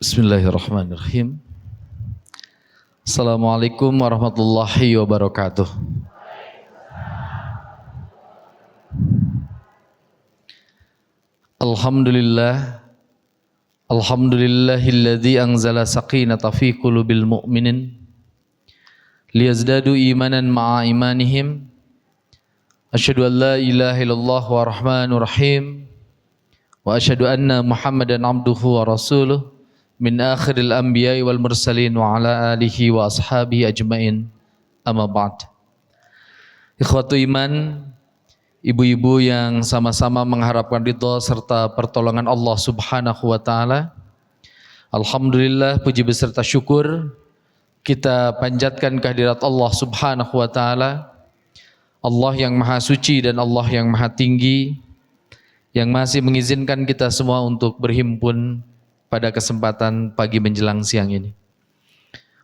Bismillahirrahmanirrahim. Assalamualaikum warahmatullahi wabarakatuh. Alhamdulillahilladzi anzala sakinata fi qulubil mu'minin liyazdadu imanan ma'a imanihim. Asyhadu an la ilaha illallah wa rahmanur rahim wa asyhadu anna Muhammadan abduhu wa rasuluh min akhiril anbiya'i wal mursalin wa ala alihi wa ashabihi ajmain, amma ba'd. Ikhwatu iman, ibu-ibu yang sama-sama mengharapkan ridha serta pertolongan Allah Subhanahu wa taala, alhamdulillah, puji beserta syukur kita panjatkan kehadirat Allah Subhanahu wa taala, Allah yang maha suci dan Allah yang maha tinggi, yang masih mengizinkan kita semua untuk berhimpun pada kesempatan pagi menjelang siang ini.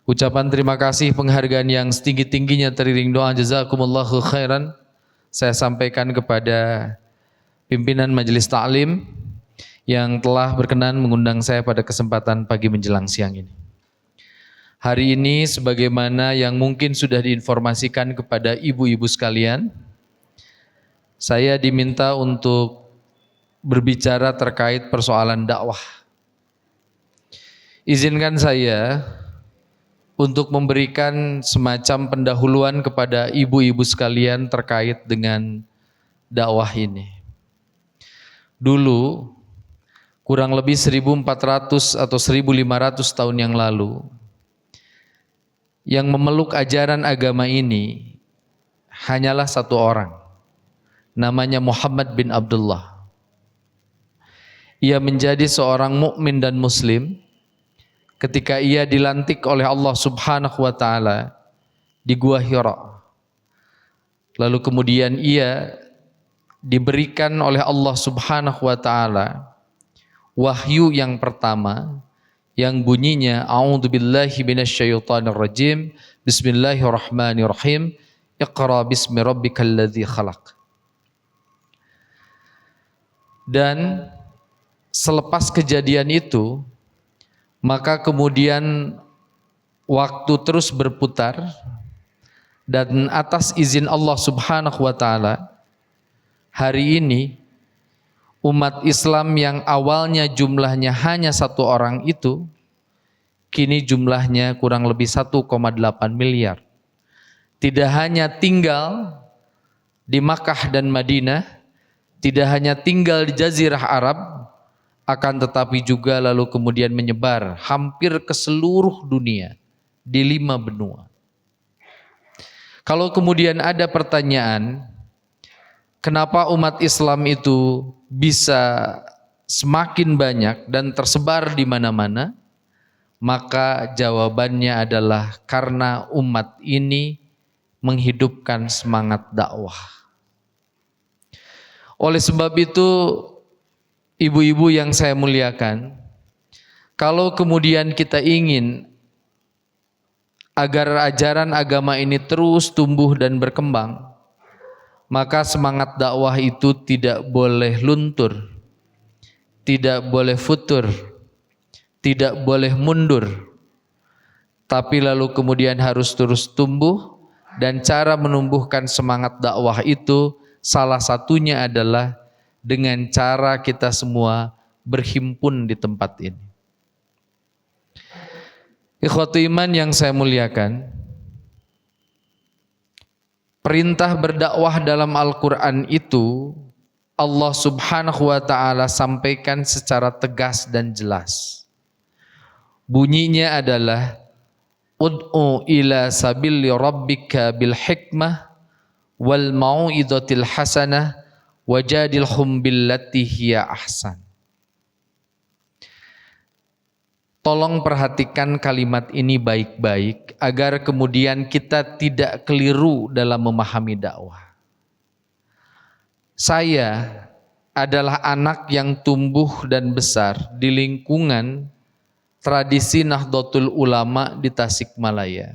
Ucapan terima kasih, penghargaan yang setinggi-tingginya teriring doa jazakumullahu khairan saya sampaikan kepada pimpinan Majelis Ta'lim yang telah berkenan mengundang saya pada kesempatan pagi menjelang siang ini. Hari ini sebagaimana yang mungkin sudah diinformasikan kepada ibu-ibu sekalian, saya diminta untuk berbicara terkait persoalan dakwah. Izinkan saya untuk memberikan semacam pendahuluan kepada ibu-ibu sekalian terkait dengan dakwah ini. Dulu, kurang lebih 1400 atau 1500 tahun yang lalu, yang memeluk ajaran agama ini hanyalah satu orang, namanya Muhammad bin Abdullah. Ia menjadi seorang mukmin dan muslim ketika ia dilantik oleh Allah Subhanahu wa taala di Gua Hira. Lalu kemudian ia diberikan oleh Allah Subhanahu wa taala wahyu yang pertama yang bunyinya a'udzubillahi minasyaitonirrajim, bismillahirrahmanirrahim, iqra bismi rabbikal ladzi khalaq. Dan selepas kejadian itu, maka kemudian waktu terus berputar dan atas izin Allah Subhanahu wa taala, hari ini umat Islam yang awalnya jumlahnya hanya satu orang itu kini jumlahnya kurang lebih 1,8 miliar. Tidak hanya tinggal di Makkah dan Madinah, tidak hanya tinggal di Jazirah Arab, akan tetapi juga lalu kemudian menyebar hampir ke seluruh dunia di 5 benua. Kalau kemudian ada pertanyaan, kenapa umat Islam itu bisa semakin banyak dan tersebar di mana-mana? Maka jawabannya adalah karena umat ini menghidupkan semangat dakwah. Oleh sebab itu, ibu-ibu yang saya muliakan, kalau kemudian kita ingin agar ajaran agama ini terus tumbuh dan berkembang, maka semangat dakwah itu tidak boleh luntur, tidak boleh futur, tidak boleh mundur, tapi lalu kemudian harus terus tumbuh. Dan cara menumbuhkan semangat dakwah itu salah satunya adalah dengan cara kita semua berhimpun di tempat ini. Ikhwatu iman yang saya muliakan, perintah berdakwah dalam Al-Quran itu Allah Subhanahu wa ta'ala sampaikan secara tegas dan jelas. Bunyinya adalah ud'u ila sabili rabbika bil hikmah wal mau'izatil hasanah wajadilhum billati hiya ahsan. Tolong perhatikan kalimat ini baik-baik agar kemudian kita tidak keliru dalam memahami dakwah. Saya adalah anak yang tumbuh dan besar di lingkungan tradisi Nahdlatul Ulama di Tasikmalaya.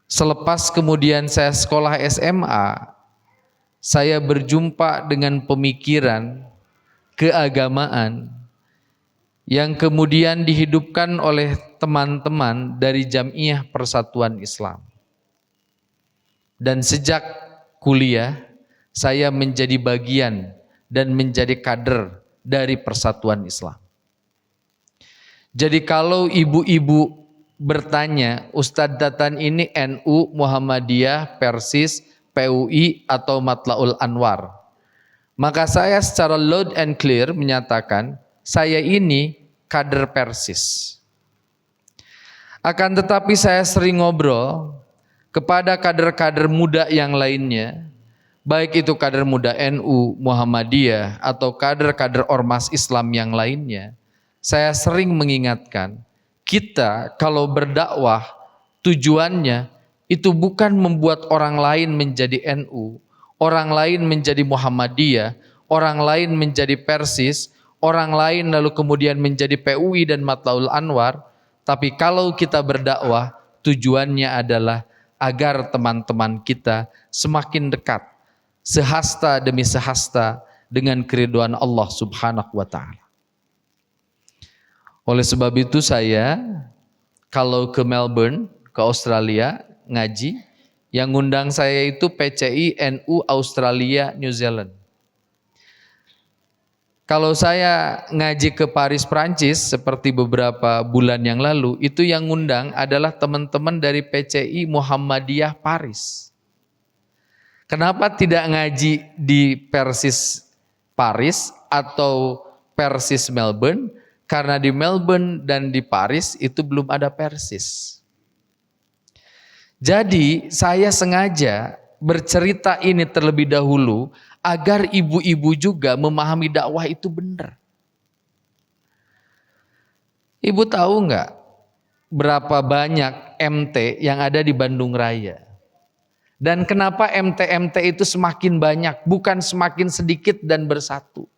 Selepas kemudian saya sekolah SMA, saya berjumpa dengan pemikiran keagamaan yang kemudian dihidupkan oleh teman-teman dari Jamiah Persatuan Islam. Dan sejak kuliah saya menjadi bagian dan menjadi kader dari Persatuan Islam. Jadi kalau ibu-ibu bertanya, Ustadz Datan ini NU, Muhammadiyah, Persis, PUI atau Matlaul Anwar, maka saya secara loud and clear menyatakan saya ini kader Persis. Akan tetapi saya sering ngobrol kepada kader-kader muda yang lainnya, baik itu kader muda NU, Muhammadiyah atau kader-kader ormas Islam yang lainnya. Saya sering mengingatkan, kita kalau berdakwah tujuannya itu bukan membuat orang lain menjadi NU, orang lain menjadi Muhammadiyah, orang lain menjadi Persis, orang lain lalu kemudian menjadi PUI dan Matlaul Anwar. Tapi kalau kita berdakwah tujuannya adalah agar teman-teman kita semakin dekat, sehasta demi sehasta dengan keridhaan Allah Subhanahu wa Ta'ala. Oleh sebab itu saya kalau ke Melbourne, ke Australia ngaji, yang ngundang saya itu PCI NU Australia New Zealand. Kalau saya ngaji ke Paris Prancis seperti beberapa bulan yang lalu, itu yang ngundang adalah teman-teman dari PCI Muhammadiyah Paris. Kenapa tidak ngaji di Persis Paris atau Persis Melbourne? Karena di Melbourne dan di Paris itu belum ada Persis. Jadi saya sengaja bercerita ini terlebih dahulu agar ibu-ibu juga memahami dakwah itu benar. Ibu tahu nggak berapa banyak MT yang ada di Bandung Raya? Dan kenapa MT-MT itu semakin banyak, bukan semakin sedikit dan bersatu?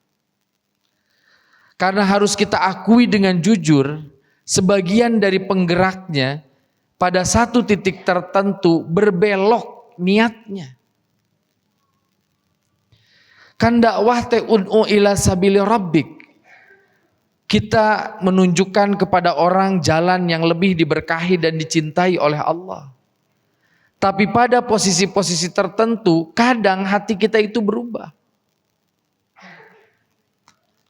Karena harus kita akui dengan jujur, sebagian dari penggeraknya pada satu titik tertentu berbelok niatnya. Kan dakwah ud'u ila sabili rabbik. Kita menunjukkan kepada orang jalan yang lebih diberkahi dan dicintai oleh Allah. Tapi pada posisi-posisi tertentu, kadang hati kita itu berubah.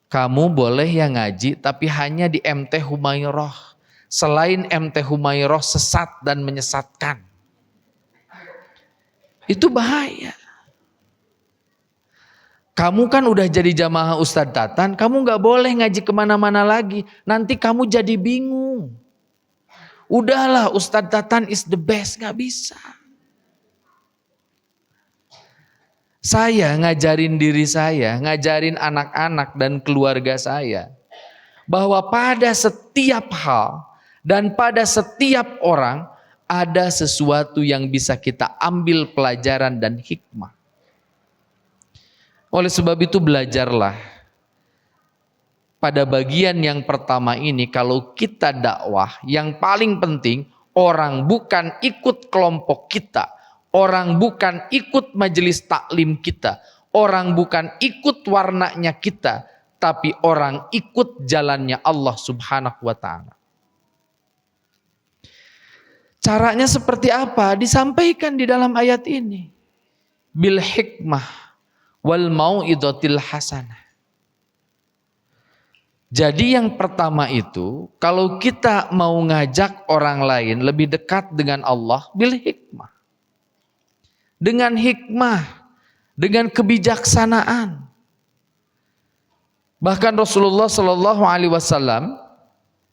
Kamu boleh yang ngaji tapi hanya di MT Humairah. Selain MT Humairah sesat dan menyesatkan. Itu bahaya. Kamu kan udah jadi jamaah Ustadz Datan, kamu gak boleh ngaji kemana-mana lagi. Nanti kamu jadi bingung. Udahlah Ustadz Datan is the best, gak bisa. Saya ngajarin diri saya, ngajarin anak-anak dan keluarga saya, bahwa pada setiap hal dan pada setiap orang ada sesuatu yang bisa kita ambil pelajaran dan hikmah. Oleh sebab itu belajarlah. Pada bagian yang pertama ini, kalau kita dakwah, yang paling penting orang bukan ikut kelompok kita. Orang bukan ikut majelis taklim kita. Orang bukan ikut warnanya kita. Tapi orang ikut jalannya Allah Subhanahu wa Ta'ala. Caranya seperti apa? Disampaikan di dalam ayat ini. Bil hikmah wal mau'izatil hasanah. Jadi yang pertama itu, kalau kita mau ngajak orang lain lebih dekat dengan Allah, bil hikmah. Dengan hikmah, dengan kebijaksanaan. Bahkan Rasulullah Shallallahu Alaihi Wasallam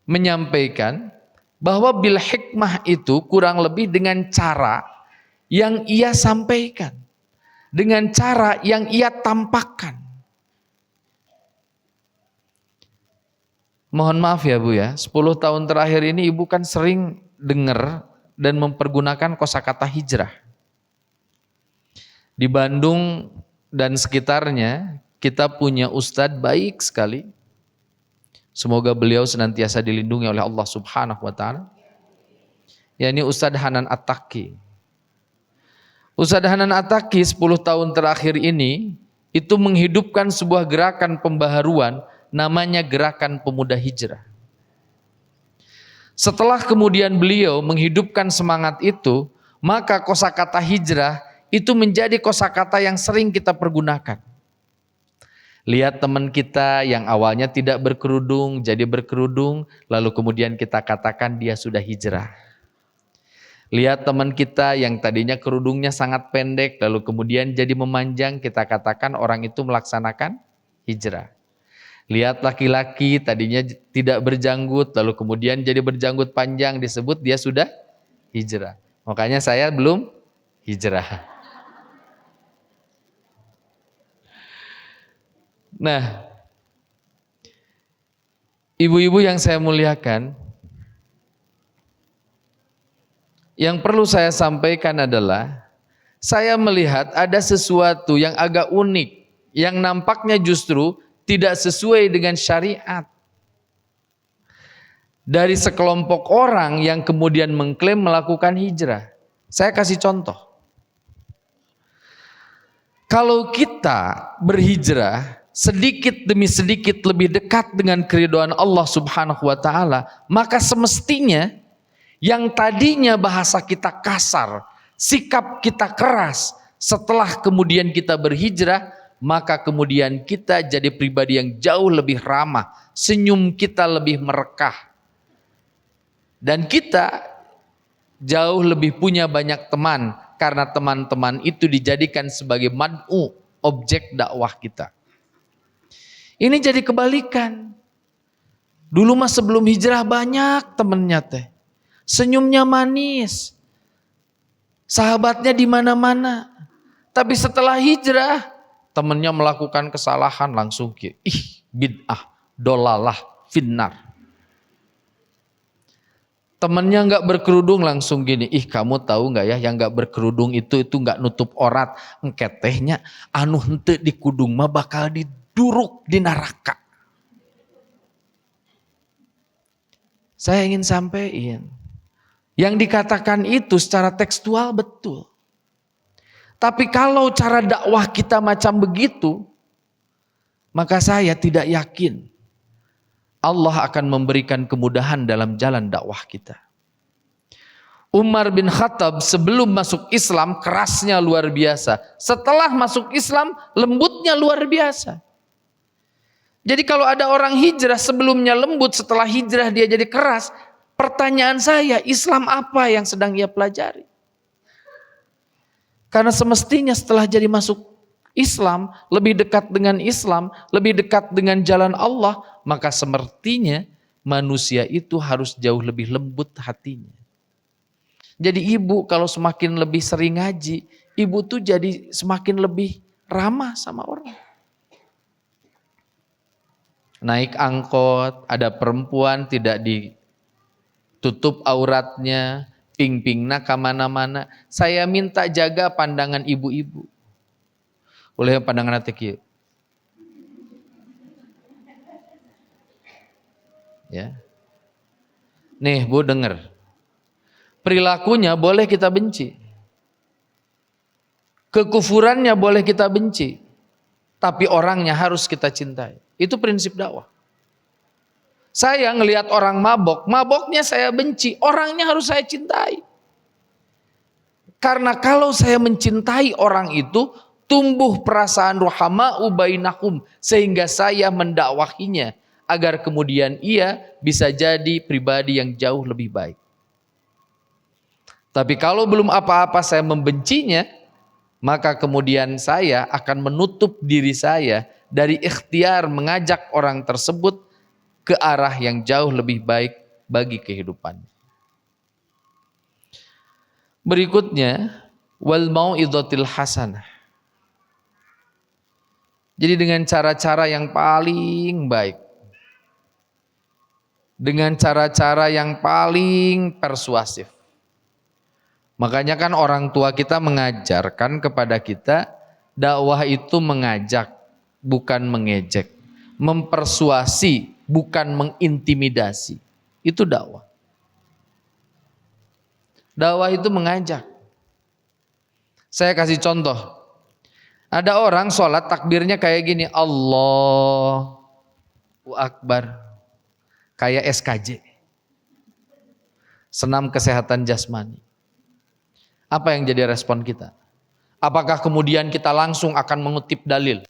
menyampaikan bahwa bil hikmah itu kurang lebih dengan cara yang ia sampaikan, dengan cara yang ia tampakkan. Mohon maaf ya Bu ya, 10 tahun terakhir ini Ibu kan sering dengar dan mempergunakan kosakata hijrah. Di Bandung dan sekitarnya kita punya ustadz baik sekali. Semoga beliau senantiasa dilindungi oleh Allah Subhanahu wa Ta'ala. Ya, ini Ustadz Hanan At-Taqi. Ustadz Hanan At-Taqi 10 tahun terakhir ini itu menghidupkan sebuah gerakan pembaharuan namanya Gerakan Pemuda Hijrah. Setelah kemudian beliau menghidupkan semangat itu, maka kosakata hijrah itu menjadi kosakata yang sering kita pergunakan. Lihat teman kita yang awalnya tidak berkerudung, jadi berkerudung, lalu kemudian kita katakan dia sudah hijrah. Lihat teman kita yang tadinya kerudungnya sangat pendek, lalu kemudian jadi memanjang, kita katakan orang itu melaksanakan hijrah. Lihat laki-laki tadinya tidak berjanggut, lalu kemudian jadi berjanggut panjang, disebut dia sudah hijrah. Makanya saya belum hijrah. Nah, ibu-ibu yang saya muliakan, yang perlu saya sampaikan adalah, saya melihat ada sesuatu yang agak unik, yang nampaknya justru tidak sesuai dengan syariat. Dari sekelompok orang yang kemudian mengklaim melakukan hijrah. Saya kasih contoh. Kalau kita berhijrah sedikit demi sedikit lebih dekat dengan keridhaan Allah Subhanahu wa taala, maka semestinya yang tadinya bahasa kita kasar, sikap kita keras, setelah kemudian kita berhijrah, maka kemudian kita jadi pribadi yang jauh lebih ramah, senyum kita lebih merekah. Dan kita jauh lebih punya banyak teman, karena teman-teman itu dijadikan sebagai mad'u, objek dakwah kita. Ini jadi kebalikan. Dulu mah sebelum hijrah banyak temennya teh. Senyumnya manis. Sahabatnya di mana-mana. Tapi setelah hijrah, temennya melakukan kesalahan langsung bid'ah, dolalah, finnar. Temennya nggak berkerudung langsung gini, kamu tahu nggak ya yang nggak berkerudung itu nggak nutup aurat, engketehnya anu hente di kudung mah bakal diduruk di neraka. Saya ingin sampaikan, yang dikatakan itu secara tekstual betul. Tapi kalau cara dakwah kita macam begitu, maka saya tidak yakin Allah akan memberikan kemudahan dalam jalan dakwah kita. Umar bin Khattab sebelum masuk Islam kerasnya luar biasa. Setelah masuk Islam lembutnya luar biasa. Jadi kalau ada orang hijrah sebelumnya lembut, setelah hijrah dia jadi keras. Pertanyaan saya, Islam apa yang sedang ia pelajari? Karena semestinya setelah jadi masuk Islam, lebih dekat dengan Islam, lebih dekat dengan jalan Allah, maka semestinya manusia itu harus jauh lebih lembut hatinya. Jadi ibu kalau semakin lebih sering ngaji, ibu tuh jadi semakin lebih ramah sama orang. Naik angkot, ada perempuan tidak ditutup auratnya, ping-pingna kemana-mana. Saya minta jaga pandangan ibu-ibu. Oleh pandangan hati kieu. Ya. Nih Bu dengar. Perilakunya boleh kita benci. Kekufurannya boleh kita benci. Tapi orangnya harus kita cintai. Itu prinsip dakwah. Saya ngelihat orang mabok, maboknya saya benci, orangnya harus saya cintai. Karena kalau saya mencintai orang itu, tumbuh perasaan ruhama'u bainahum, sehingga saya mendakwahinya agar kemudian ia bisa jadi pribadi yang jauh lebih baik. Tapi kalau belum apa-apa saya membencinya, maka kemudian saya akan menutup diri saya dari ikhtiar mengajak orang tersebut ke arah yang jauh lebih baik bagi kehidupannya. Berikutnya, wal mau'izatil hasanah. Jadi dengan cara-cara yang paling baik, dengan cara-cara yang paling persuasif. Makanya kan orang tua kita mengajarkan kepada kita, dakwah itu mengajak, bukan mengejek. Mempersuasi, bukan mengintimidasi. Itu dakwah. Dakwah itu mengajak. Saya kasih contoh. Ada orang sholat takbirnya kayak gini, Allah. Akbar. Kayak SKJ. Senam kesehatan jasmani. Apa yang jadi respon kita? Apakah kemudian kita langsung akan mengutip dalil?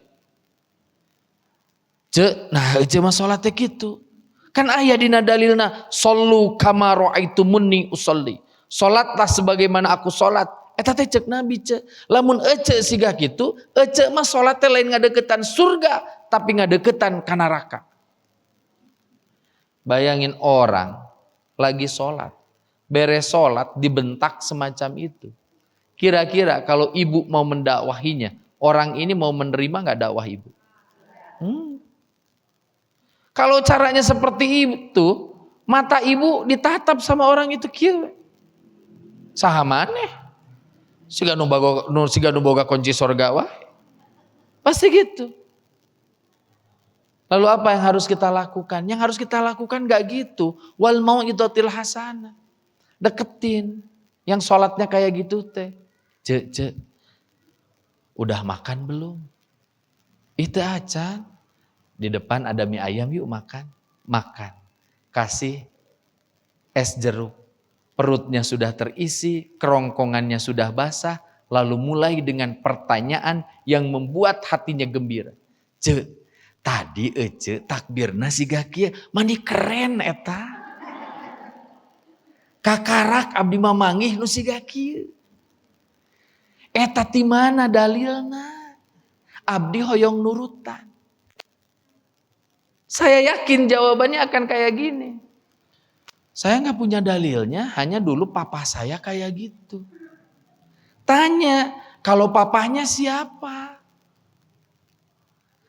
Nah mah sholatnya gitu. Kan ayat dina dalilna, sallu kama ra'aitumuni usolli. Sholatlah sebagaimana aku sholat. Eta teh cek Nabi cek. Lamun ece siga gitu, ece mah sholatnya lain ngadeketan surga, tapi ngadeketan ka neraka. Bayangin orang lagi sholat, beres sholat dibentak semacam itu. Kira-kira kalau ibu mau mendakwahinya, orang ini mau menerima nggak dakwah ibu? Kalau caranya seperti itu, mata ibu ditatap sama orang itu kieu. Saha maneh? Siga nu boga kunci surga wae. Pasti gitu. Lalu apa yang harus kita lakukan? Yang harus kita lakukan gak gitu. Wal mau'izatil hasanah. Deketin. Yang sholatnya kayak gitu teh. Cek. Udah makan belum? Itu aja. Di depan ada mie ayam, yuk makan. Makan. Kasih es jeruk. Perutnya sudah terisi, kerongkongannya sudah basah. Lalu mulai dengan pertanyaan yang membuat hatinya gembira. Tadi ece takbirna siga kieu, mandi keren eta. Kakarak abdi mamangih nu siga kieu. Eta ti mana dalilna? Abdi hoyong nurutan. Saya yakin jawabannya akan kayak gini. Saya nggak punya dalilnya, hanya dulu papa saya kayak gitu. Tanya, kalau papahnya siapa?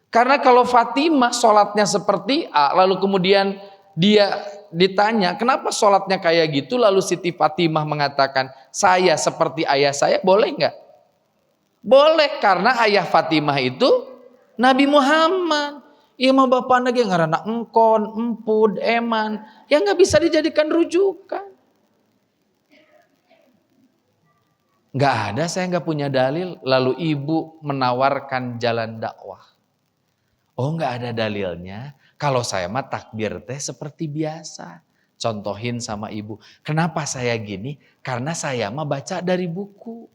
Karena kalau Fatimah sholatnya seperti A, lalu kemudian dia ditanya, kenapa sholatnya kayak gitu? Lalu Siti Fatimah mengatakan, saya seperti ayah saya, boleh nggak? Boleh, karena ayah Fatimah itu Nabi Muhammad. Iya mah bapak lagi ngarana engkon, empud, eman, yang nggak bisa dijadikan rujukan. Nggak ada, saya nggak punya dalil. Lalu ibu menawarkan jalan dakwah. Oh nggak ada dalilnya. Kalau saya mah takbir teh seperti biasa. Contohin sama ibu. Kenapa saya gini? Karena saya mah baca dari buku.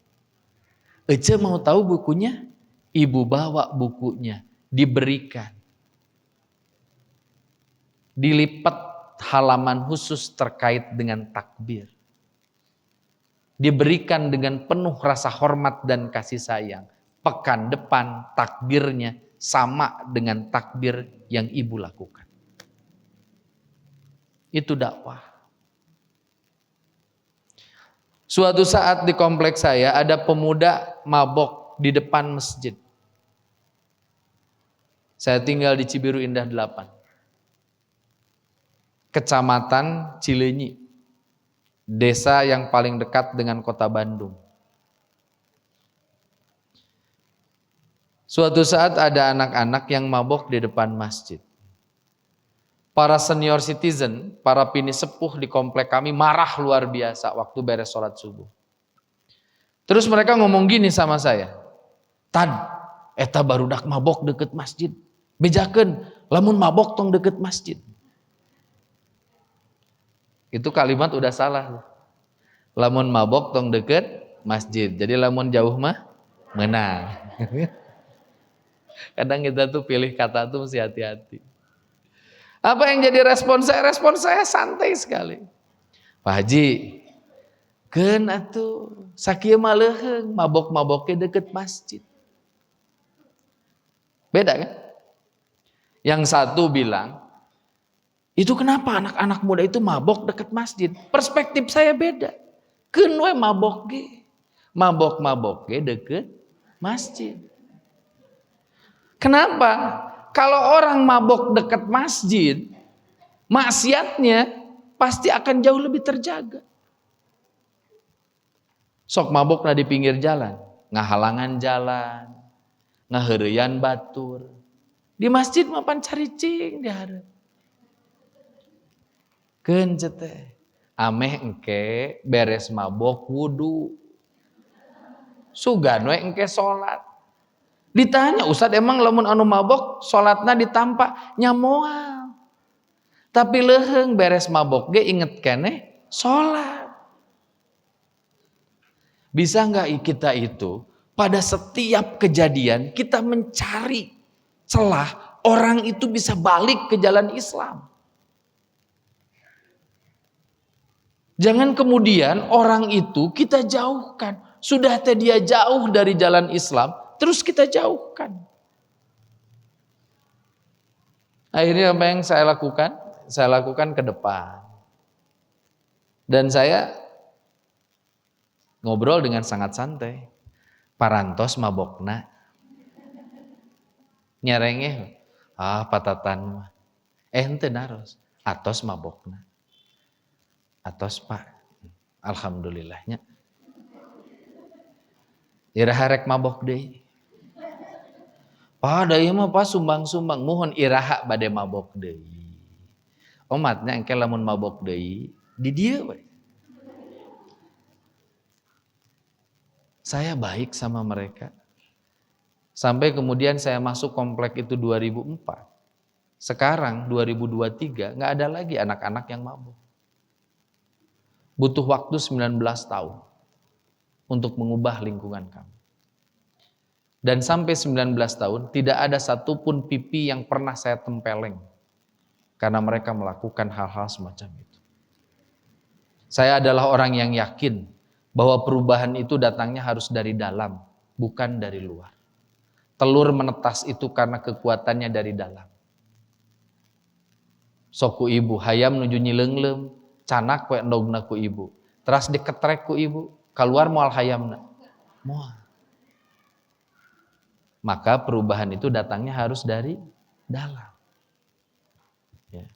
Ece mau tahu bukunya? Ibu bawa bukunya, diberikan. Dilipat halaman khusus terkait dengan takbir. Diberikan dengan penuh rasa hormat dan kasih sayang. Pekan depan takbirnya sama dengan takbir yang ibu lakukan. Itu dakwah. Suatu saat di kompleks saya ada pemuda mabok di depan masjid. Saya tinggal di Cibiru Indah 8. Kecamatan Cileunyi, desa yang paling dekat dengan kota Bandung. Suatu saat ada anak-anak yang mabok di depan masjid. Para senior citizen, para pini sepuh di komplek kami marah luar biasa waktu beres sholat subuh. Terus mereka ngomong gini sama saya, Tad, eta barudak mabok deket masjid. Bejakeun, lamun mabok tong deket masjid. Itu kalimat udah salah. Lamun mabok tong deket masjid. Jadi lamun jauh mah menang. Kadang kita tuh pilih kata tuh mesti hati-hati. Apa yang jadi respon saya? Respon saya santai sekali. Pak Haji, keun atuh sakieu mah leuheung, mabok-maboknya deket masjid. Beda kan? Yang satu bilang, itu kenapa anak-anak muda itu mabok deket masjid? Perspektif saya beda. Keun we mabok ge. Mabok-mabok ge deket masjid. Kenapa? Kalau orang mabok deket masjid, maksiatnya pasti akan jauh lebih terjaga. Sok mabok di pinggir jalan, ngahalangan jalan, ngaheureyan batur. Di masjid mah pan caricing dihareup. Keun teh ameh engke beres mabok wudu. Sugan we engke salat. Ditanya, Ustad emang lamun anu mabok salatna ditampa? Nya moal. Tapi leuheung beres mabok ge inget keneh sholat. Bisa nggak kita itu pada setiap kejadian kita mencari celah orang itu bisa balik ke jalan Islam. Jangan kemudian orang itu kita jauhkan. Sudah dia jauh dari jalan Islam, terus kita jauhkan. Akhirnya apa yang saya lakukan? Saya lakukan ke depan. Dan saya ngobrol dengan sangat santai. Parantos mabokna. Nyarengeh. Patatan. Ente naros. Atos mabokna. Atos pak. Alhamdulillahnya. Iraha rek mabok deui. Pak da ieu mah pas sumbang-sumbang muhun iraha bade mabok deui. Omatnya engke lamun mabok deui di dieu we. Saya baik sama mereka. Sampai kemudian saya masuk komplek itu 2004. Sekarang 2023 nggak ada lagi anak-anak yang mabuk. Butuh waktu 19 tahun untuk mengubah lingkungan kami. Dan sampai 19 tahun tidak ada satupun pipi yang pernah saya tempeleng. Karena mereka melakukan hal-hal semacam itu. Saya adalah orang yang yakin bahwa perubahan itu datangnya harus dari dalam, bukan dari luar. Telur menetas itu karena kekuatannya dari dalam. Soku ibu, hayam nuju nyileunglem, canak we endogna ku ibu. Teras diketrek ku ibu, keluar moal hayamna. Moal. Maka perubahan itu datangnya harus dari dalam. Ya.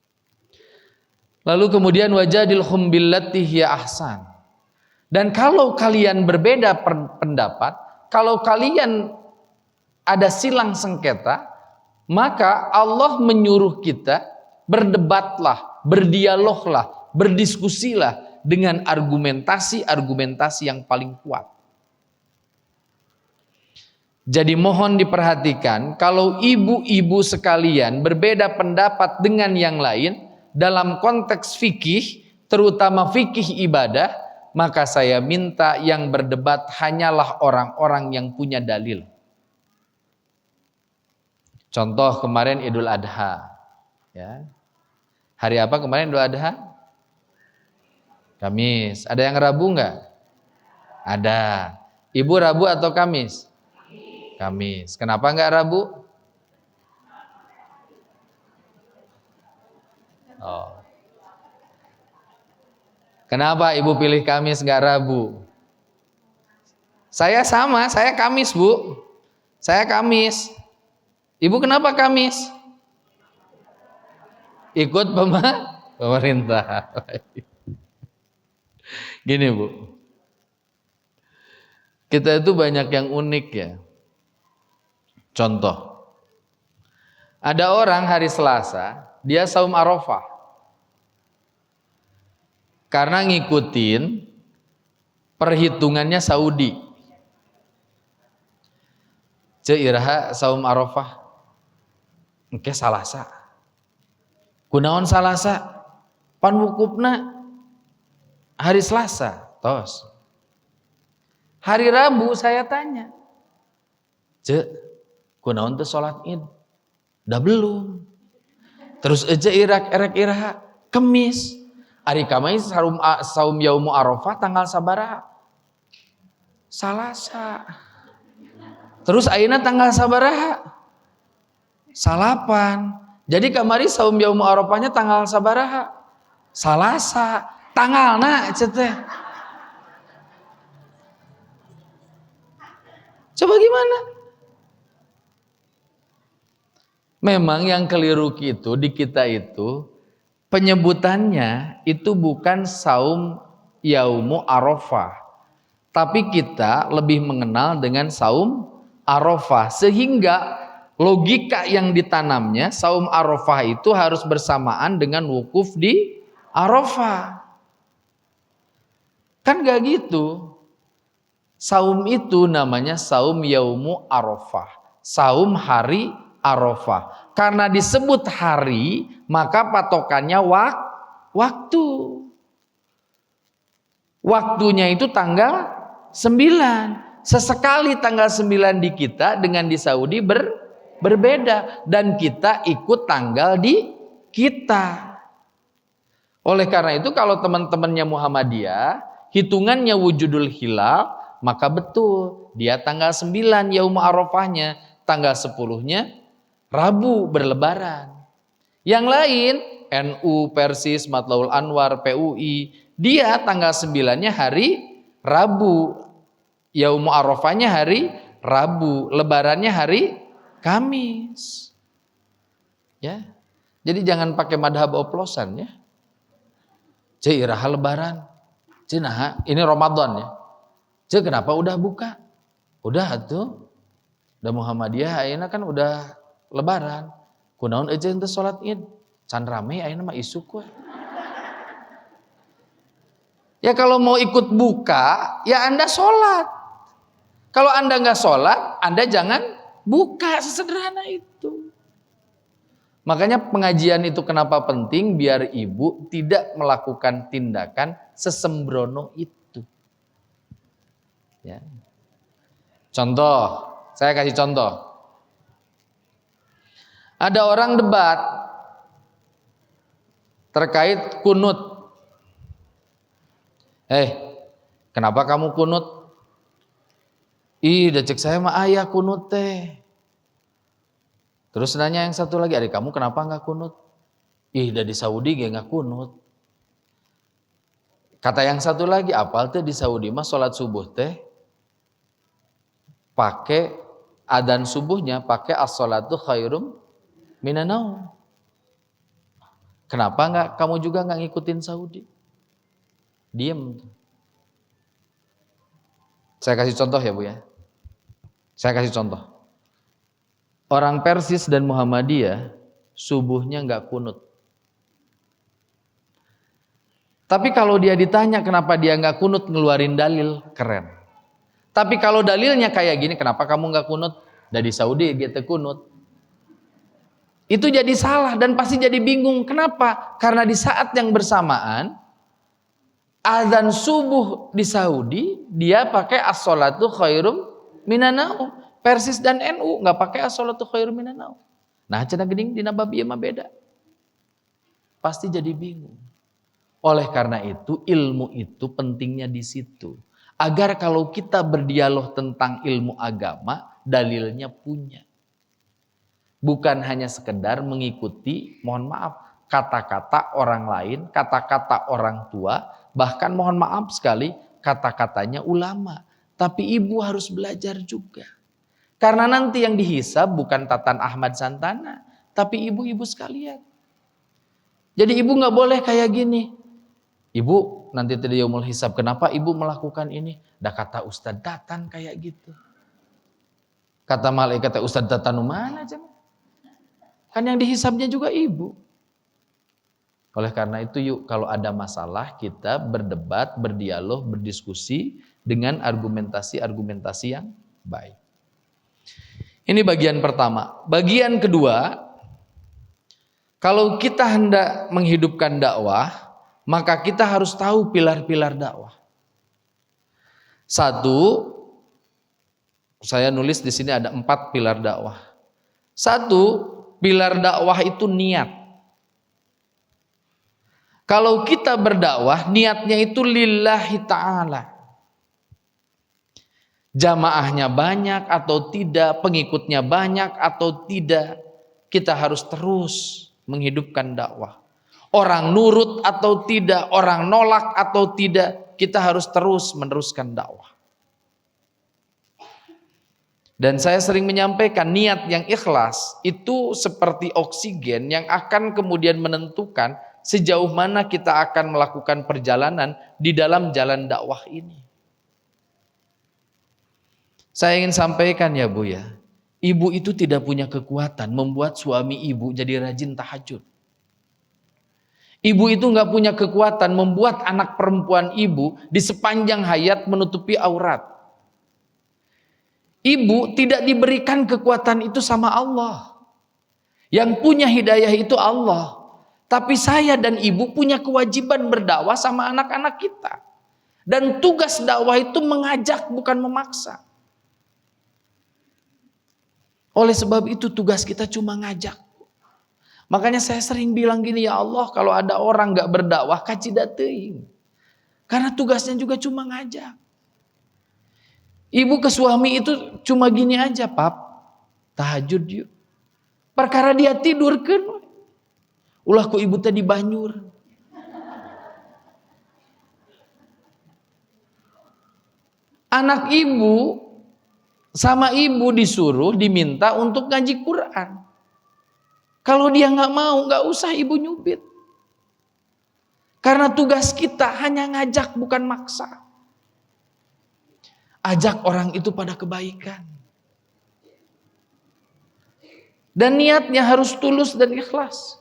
Lalu kemudian wajadilhum billati hiya ahsan. Dan kalau kalian berbeda pendapat, kalau kalian ada silang sengketa, maka Allah menyuruh kita berdebatlah, berdialoglah, berdiskusilah dengan argumentasi-argumentasi yang paling kuat. Jadi mohon diperhatikan, kalau ibu-ibu sekalian berbeda pendapat dengan yang lain dalam konteks fikih, terutama fikih ibadah, maka saya minta yang berdebat hanyalah orang-orang yang punya dalil. Contoh kemarin Idul Adha, ya. Hari apa kemarin Idul Adha? Kamis. Ada yang Rabu nggak? Ada. Ibu Rabu atau Kamis? Kamis. Kenapa nggak Rabu? Oh. Kenapa ibu pilih Kamis nggak Rabu? Saya sama, saya Kamis bu. Saya Kamis. Ibu kenapa Kamis? Ikut pemerintah. Gini bu. Kita itu banyak yang unik ya. Contoh, ada orang hari Selasa, dia saum Arafah. Karena ngikutin perhitungannya Saudi. Iraha saum Arafah. Engke Salasa. Kunaon Salasa? Pan wukufna hari Selasa. Tos. Hari Rabu saya tanya. Kunaon teh salat Id? Da belum. Terus aja erek iraha Kemis. Ari Kamis saum yaumu Arafah tanggal sabaraha? Salasa. Terus ayeuna tanggal sabaraha? Salapan. Jadi kamari saum yaumu Arafahnya tanggal sabaraha? Salasa. Tanggalna teh. Coba gimana? Memang yang keliru itu di kita itu penyebutannya itu bukan saum yaumu Arafah. Tapi kita lebih mengenal dengan saum Arafah. Sehingga logika yang ditanamnya saum Arafah itu harus bersamaan dengan wukuf di Arafah. Kan gak gitu. Saum itu namanya saum yaumu Arafah. Saum hari Arafah. Karena disebut hari, maka patokannya waktu. Waktunya itu tanggal 9. Sesekali tanggal 9 di kita dengan di Saudi berbeda. Dan kita ikut tanggal di kita. Oleh karena itu kalau teman-temannya Muhammadiyah, hitungannya wujudul hilal, maka betul. Dia tanggal 9 Yaum Arafahnya. Tanggal 10-nya Rabu berlebaran. Yang lain, NU, Persis, Matlaul Anwar, PUI, dia tanggal 9-nya hari Rabu. Yaum Arafahnya hari Rabu, lebarannya hari Kamis. Ya. Jadi jangan pakai madhab oplosan ya. Iraha lebaran. Nah, ini Ramadan ya. Kenapa udah buka? Udah tuh. Udah Muhammadiyah ayeuna kan udah lebaran. Kunaon aja ente salat Id. Can rame ayeuna mah isuk we. Ya kalau mau ikut buka, ya Anda sholat. Kalau Anda nggak sholat, Anda jangan buka, sesederhana itu. Makanya pengajian itu kenapa penting, biar ibu tidak melakukan tindakan sesembrono itu. Ya. Contoh, saya kasih contoh. Ada orang debat terkait kunut. Kenapa kamu kunut? Cek saya mah ayah kunut teh. Terus nanya yang satu lagi, adik kamu kenapa nggak kunut? Udah di Saudi nggak kunut. Kata yang satu lagi, apal teh di Saudi mah sholat subuh teh pakai adzan subuhnya pakai as-sholatu khairum minan naum. Kenapa nggak kamu juga nggak ngikutin Saudi? Diem. Saya kasih contoh ya Bu ya. Saya kasih contoh. Orang Persis dan Muhammadiyah subuhnya nggak kunut. Tapi kalau dia ditanya kenapa dia nggak kunut, ngeluarin dalil, keren. Tapi kalau dalilnya kayak gini, kenapa kamu nggak kunut? Dari Saudi gitu kunut. Itu jadi salah dan pasti jadi bingung. Kenapa? Karena di saat yang bersamaan azan subuh di Saudi dia pakai as-sholatu khairum minan naum. Persis dan NU nggak pakai as-sholatu khairum minan naum. Nah, cenah geuning dina bab ieu mah beda. Pasti jadi bingung. Oleh karena itu ilmu itu pentingnya di situ. Agar kalau kita berdialog tentang ilmu agama, dalilnya punya. Bukan hanya sekedar mengikuti, mohon maaf, kata-kata orang lain, kata-kata orang tua, bahkan mohon maaf sekali, kata-katanya ulama. Tapi ibu harus belajar juga. Karena nanti yang dihisab bukan Tatan Ahmad Santana, tapi ibu-ibu sekalian. Jadi ibu gak boleh kayak gini. Ibu nanti tadi yaumul hisab, kenapa ibu melakukan ini? Dah kata Ustadz Tatan kayak gitu. Kata malaikat Ustadz Tatan mana aja? Kan yang dihisabnya juga ibu. Oleh karena itu yuk kalau ada masalah kita berdebat, berdialog, berdiskusi dengan argumentasi-argumentasi yang baik. Ini bagian pertama. Bagian kedua, kalau kita hendak menghidupkan dakwah, maka kita harus tahu pilar-pilar dakwah. Satu, saya nulis di sini ada 4 pilar dakwah. Satu, pilar dakwah itu niat. Kalau kita berdakwah, niatnya itu lillahi ta'ala. Jamaahnya banyak atau tidak, pengikutnya banyak atau tidak, kita harus terus menghidupkan dakwah. Orang nurut atau tidak, orang nolak atau tidak, kita harus terus meneruskan dakwah. Dan saya sering menyampaikan niat yang ikhlas itu seperti oksigen yang akan kemudian menentukan sejauh mana kita akan melakukan perjalanan di dalam jalan dakwah ini. Saya ingin sampaikan ya Bu ya, ibu itu tidak punya kekuatan membuat suami ibu jadi rajin tahajud. Ibu itu nggak punya kekuatan membuat anak perempuan ibu di sepanjang hayat menutupi aurat. Ibu tidak diberikan kekuatan itu sama Allah. Yang punya hidayah itu Allah. Tapi saya dan ibu punya kewajiban berdakwah sama anak-anak kita. Dan tugas dakwah itu mengajak bukan memaksa. Oleh sebab itu tugas kita cuma ngajak. Makanya saya sering bilang gini, ya Allah, kalau ada orang gak berdakwah kaci dateing. Karena tugasnya juga cuma ngajak. Ibu ke suami itu cuma gini aja, Pap, tahajud yuk. Perkara dia tidur kan. Ulah ku ibu tadi Banyur. Anak ibu sama ibu disuruh diminta untuk ngaji Quran. Kalau dia nggak mau, nggak usah ibu nyubit. Karena tugas kita hanya ngajak bukan maksa. Ajak orang itu pada kebaikan. Dan niatnya harus tulus dan ikhlas.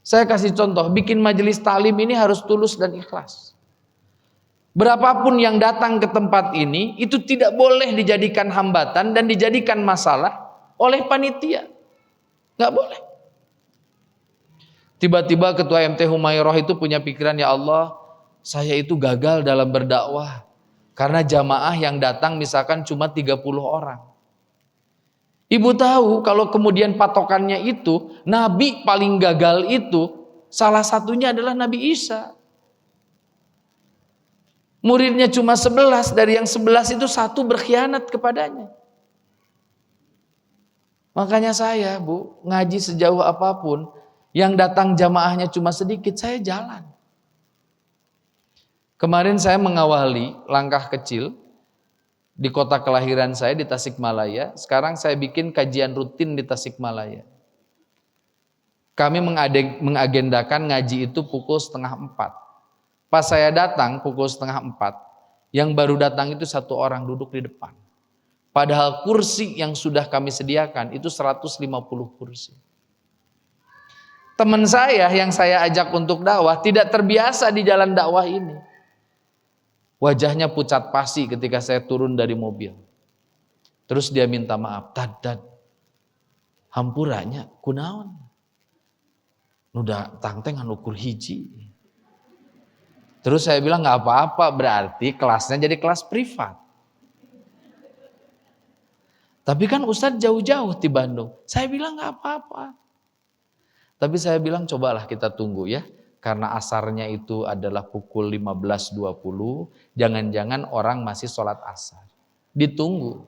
Saya kasih contoh, bikin majelis taklim ini harus tulus dan ikhlas. Berapapun yang datang ke tempat ini, itu tidak boleh dijadikan hambatan dan dijadikan masalah oleh panitia. Nggak boleh. Tiba-tiba ketua MT Humairah itu punya pikiran, ya Allah, saya itu gagal dalam berdakwah. Karena jamaah yang datang misalkan cuma 30 orang. Ibu tahu kalau kemudian patokannya itu, Nabi paling gagal itu, salah satunya adalah Nabi Isa. Muridnya cuma 11, dari yang 11 itu satu berkhianat kepadanya. Makanya saya, Bu, ngaji sejauh apapun, yang datang jamaahnya cuma sedikit, saya jalan. Kemarin saya mengawali langkah kecil di kota kelahiran saya di Tasikmalaya. Sekarang saya bikin kajian rutin di Tasikmalaya. Kami mengagendakan ngaji itu pukul 3:30. Pas saya datang pukul 3:30, yang baru datang itu 1 orang duduk di depan. Padahal kursi yang sudah kami sediakan itu 150 kursi. Teman saya yang saya ajak untuk dakwah tidak terbiasa di jalan dakwah ini. Wajahnya pucat pasi ketika saya turun dari mobil. Terus dia minta maaf, Dad, hampuranya kunaon? Nuda tangteng anu ukur hiji. Terus saya bilang nggak apa-apa, berarti kelasnya jadi kelas privat. Tapi kan Ustadz jauh-jauh di Bandung. Saya bilang nggak apa-apa. Tapi saya bilang cobalah kita tunggu ya. Karena asarnya itu adalah pukul 15.20. Jangan-jangan orang masih sholat asar. Ditunggu.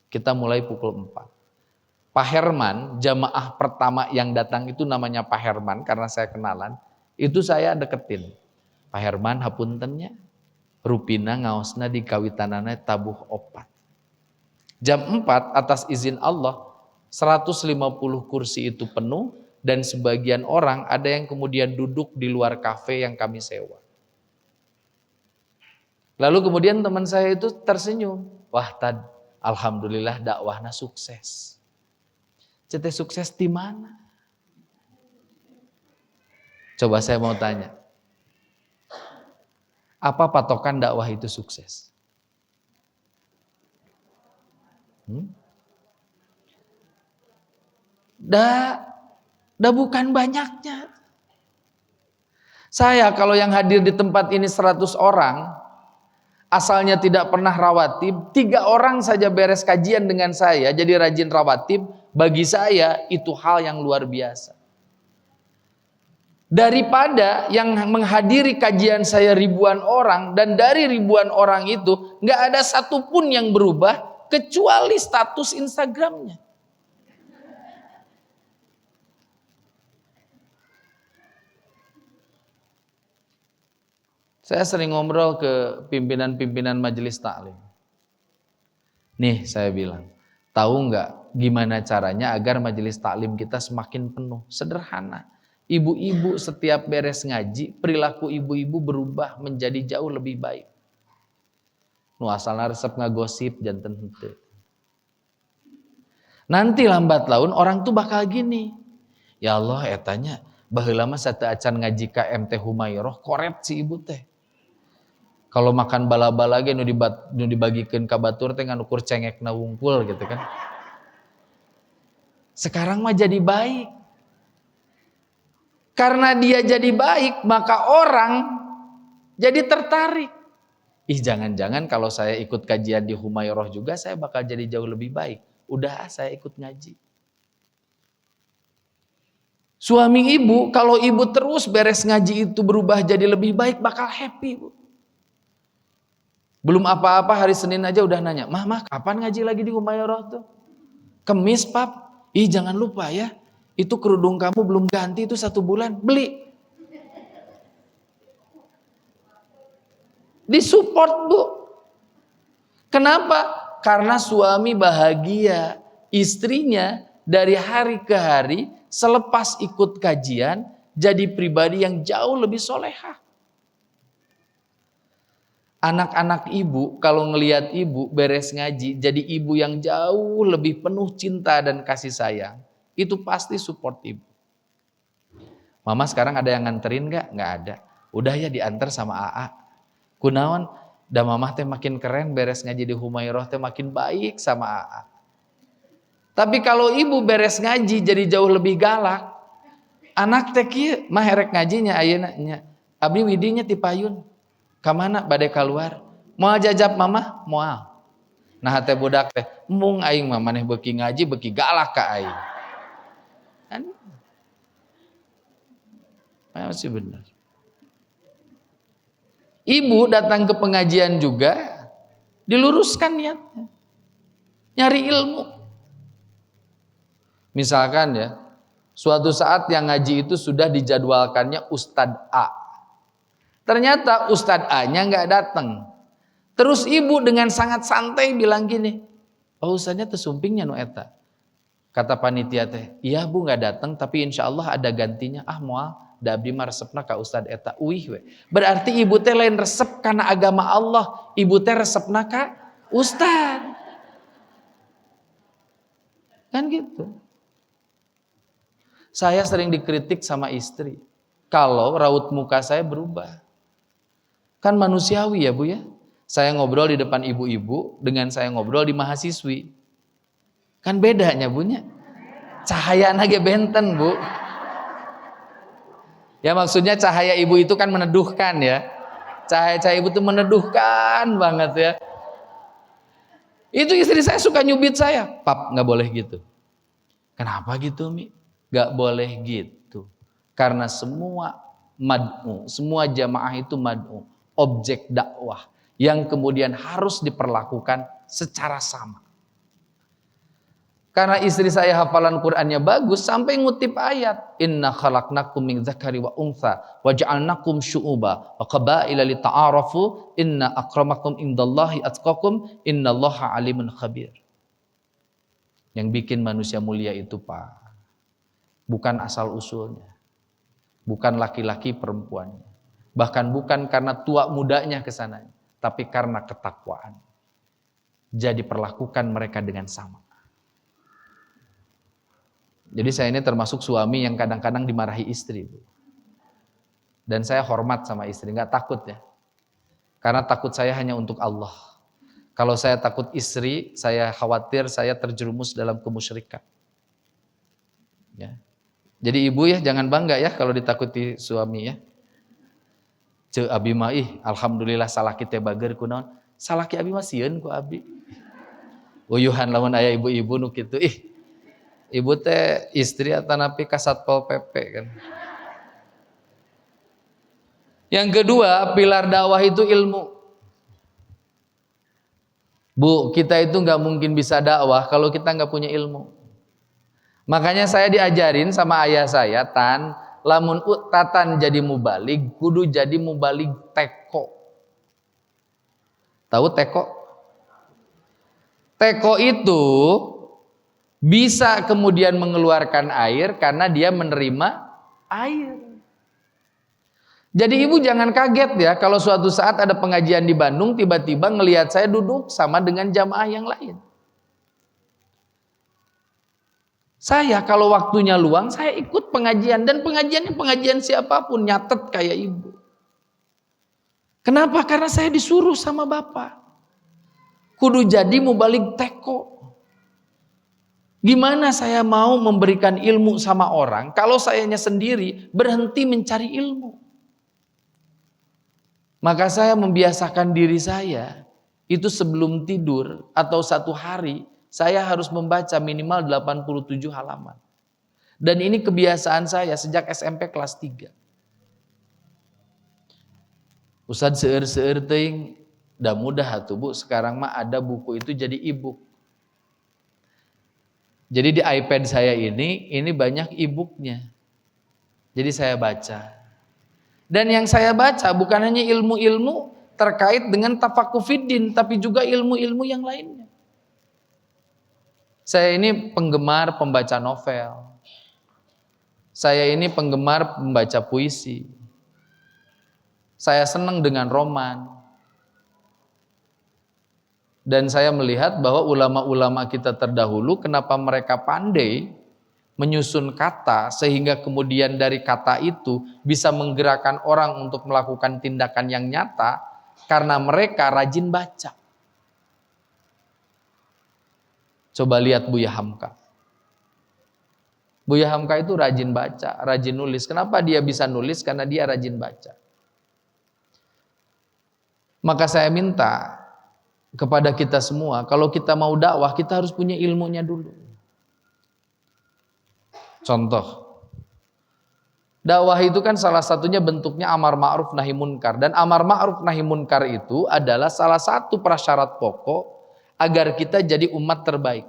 Kita mulai pukul 4. Pak Herman, jamaah pertama yang datang itu namanya Pak Herman. Karena saya kenalan. Itu saya deketin. Pak Herman hapuntennya, rupina ngaosna di kawitanana tabuh opat. Jam 4 atas izin Allah, 150 kursi itu penuh dan sebagian orang ada yang kemudian duduk di luar kafe yang kami sewa. Lalu kemudian teman saya itu tersenyum. Wah Tad, alhamdulillah dakwahna sukses. Cete sukses di mana? Coba saya mau tanya. Apa patokan dakwah itu sukses? Dah bukan banyaknya. Saya kalau yang hadir di tempat ini 100 orang, asalnya tidak pernah rawatib, 3 orang saja beres kajian dengan saya, jadi rajin rawatib, bagi saya itu hal yang luar biasa. Daripada yang menghadiri kajian saya ribuan orang, dan dari ribuan orang itu nggak ada satupun yang berubah kecuali status Instagramnya. Saya sering ngobrol ke pimpinan-pimpinan majelis taklim. Nih saya bilang, tahu nggak gimana caranya agar majelis taklim kita semakin penuh? Sederhana. Ibu-ibu setiap beres ngaji, perilaku ibu-ibu berubah menjadi jauh lebih baik. Nu asalna resep ngagosip janten henteu. Nanti lambat laun orang tuh bakal gini. Ya Allah etanya baheula mah sateu acan ngaji ka MT Humairah koret si ibu teh. Kalau makan bala-bala ge nu dibagikeun ka batur teh ngan ukur cengekna wungkul gitu kan. Sekarang mah jadi baik. Karena dia jadi baik, maka orang jadi tertarik. Ih, jangan-jangan kalau saya ikut kajian di Humairah juga saya bakal jadi jauh lebih baik. Udah, saya ikut ngaji. Suami ibu, kalau ibu terus beres ngaji itu berubah jadi lebih baik, bakal happy, Bu. Belum apa-apa hari Senin aja udah nanya, Mah, kapan ngaji lagi di Humairah tuh? Kemis, Pap. Ih, jangan lupa ya, itu kerudung kamu belum ganti itu 1 bulan, beli. Disupport, Bu. Kenapa? Karena suami bahagia, istrinya dari hari ke hari selepas ikut kajian jadi pribadi yang jauh lebih solehah. Anak-anak ibu kalau ngelihat ibu beres ngaji jadi ibu yang jauh lebih penuh cinta dan kasih sayang, itu pasti support ibu. Mama sekarang ada yang nganterin nggak? Nggak ada. Udah ya diantar sama AA. Kunaon? Da mamah teh makin keren beres ngaji di Humairah teh makin baik sama AA. Tapi kalau ibu beres ngaji jadi jauh lebih galak, anak teh kieu mah herek ngajinya ayeuna nya. Abdi widinya ti payun. Ka mana bade keluar? Moal jajab mamah? Moal. Nah teh budak teh, mung aing mah maneh beuki ngaji beuki galak ka aing. Kan masih benar. Ibu datang ke pengajian juga diluruskan niatnya. Nyari ilmu. Misalkan ya, suatu saat yang ngaji itu sudah dijadwalkannya Ustadz A. Ternyata Ustadz A-nya nggak datang. Terus ibu dengan sangat santai bilang gini, oh Ustadznya tersumpingnya nu eta. Kata panitia teh, iya Bu nggak datang tapi insya Allah ada gantinya. Ah moal, da abdi mah resepna ka Ustadz eta. Uih we. Berarti ibu teh lain resep karena agama Allah. Ibu teh resepna ka Ustadz. Kan gitu. Saya sering dikritik sama istri. Kalau raut muka saya berubah. Kan manusiawi ya Bu ya. Saya ngobrol di depan ibu-ibu dengan saya ngobrol di mahasiswi. Kan bedanya bunya. Cahaya nage benten Bu. Ya maksudnya cahaya ibu itu kan meneduhkan ya. Cahaya-cahaya ibu itu meneduhkan banget ya. Itu istri saya suka nyubit saya. Pap gak boleh gitu. Kenapa gitu Mi? Gak boleh gitu. Karena semua mad'u, semua jamaah itu mad'u. Objek dakwah yang kemudian harus diperlakukan secara sama. Karena istri saya hafalan Qur'annya bagus sampai ngutip ayat inna khalaqnakum min dzakari wa untha wa ja'alnakum syu'uba wa qabaila lita'arafu inna akramakum indallahi atqakum innallaha alimun khabir. Yang bikin manusia mulia itu Pak, bukan asal usulnya, bukan laki-laki perempuannya. Bahkan bukan karena tua mudanya kesananya, tapi karena ketakwaan. Jadi perlakukan mereka dengan sama. Jadi saya ini termasuk suami yang kadang-kadang dimarahi istri. Dan saya hormat sama istri, nggak takut ya. Karena takut saya hanya untuk Allah. Kalau saya takut istri, saya khawatir saya terjerumus dalam kemusyrikan. Ya. Jadi ibu ya jangan bangga ya kalau ditakuti suami ya. Ceu abi mah alhamdulillah salaki teh bager kunaon? Salaki abi mah sieun ku abi. Uyuhan lamun aya ibu-ibu nu kitu ibu teh istri atanapi ka Satpol PP kan. Yang kedua, pilar dakwah itu ilmu. Bu, kita itu nggak mungkin bisa dakwah kalau kita nggak punya ilmu. Makanya saya diajarin sama ayah saya, lamun tatan jadi mubalig, kudu jadi mubalig teko. Tahu teko? Teko itu bisa kemudian mengeluarkan air karena dia menerima air. Jadi ibu jangan kaget ya kalau suatu saat ada pengajian di Bandung tiba-tiba ngelihat saya duduk sama dengan jamaah yang lain. Saya kalau waktunya luang saya ikut pengajian dan pengajiannya pengajian siapapun nyatet kayak ibu. Kenapa? Karena saya disuruh sama bapak. Kudu jadi mubalig teko. Gimana saya mau memberikan ilmu sama orang kalau sayanya sendiri berhenti mencari ilmu? Maka saya membiasakan diri saya, itu sebelum tidur atau satu hari, saya harus membaca minimal 87 halaman. Dan ini kebiasaan saya sejak SMP kelas 3. Ustadz seueur-seueur teuing, dah mudah atuh Bu, sekarang mah ada buku itu jadi e-book. Jadi di iPad saya ini banyak e-booknya. Jadi saya baca. Dan yang saya baca bukan hanya ilmu-ilmu terkait dengan tafakufiddin, tapi juga ilmu-ilmu yang lainnya. Saya ini penggemar pembaca novel. Saya ini penggemar pembaca puisi. Saya senang dengan roman. Dan saya melihat bahwa ulama-ulama kita terdahulu, kenapa mereka pandai menyusun kata sehingga kemudian dari kata itu bisa menggerakkan orang untuk melakukan tindakan yang nyata, karena mereka rajin baca. Coba lihat Buya Hamka. Buya Hamka itu rajin baca, rajin nulis. Kenapa dia bisa nulis? Karena dia rajin baca. Maka saya minta kepada kita semua, kalau kita mau dakwah, kita harus punya ilmunya dulu. Contoh, dakwah itu kan salah satunya bentuknya amar ma'ruf nahi munkar. Dan amar ma'ruf nahi munkar itu adalah salah satu prasyarat pokok agar kita jadi umat terbaik.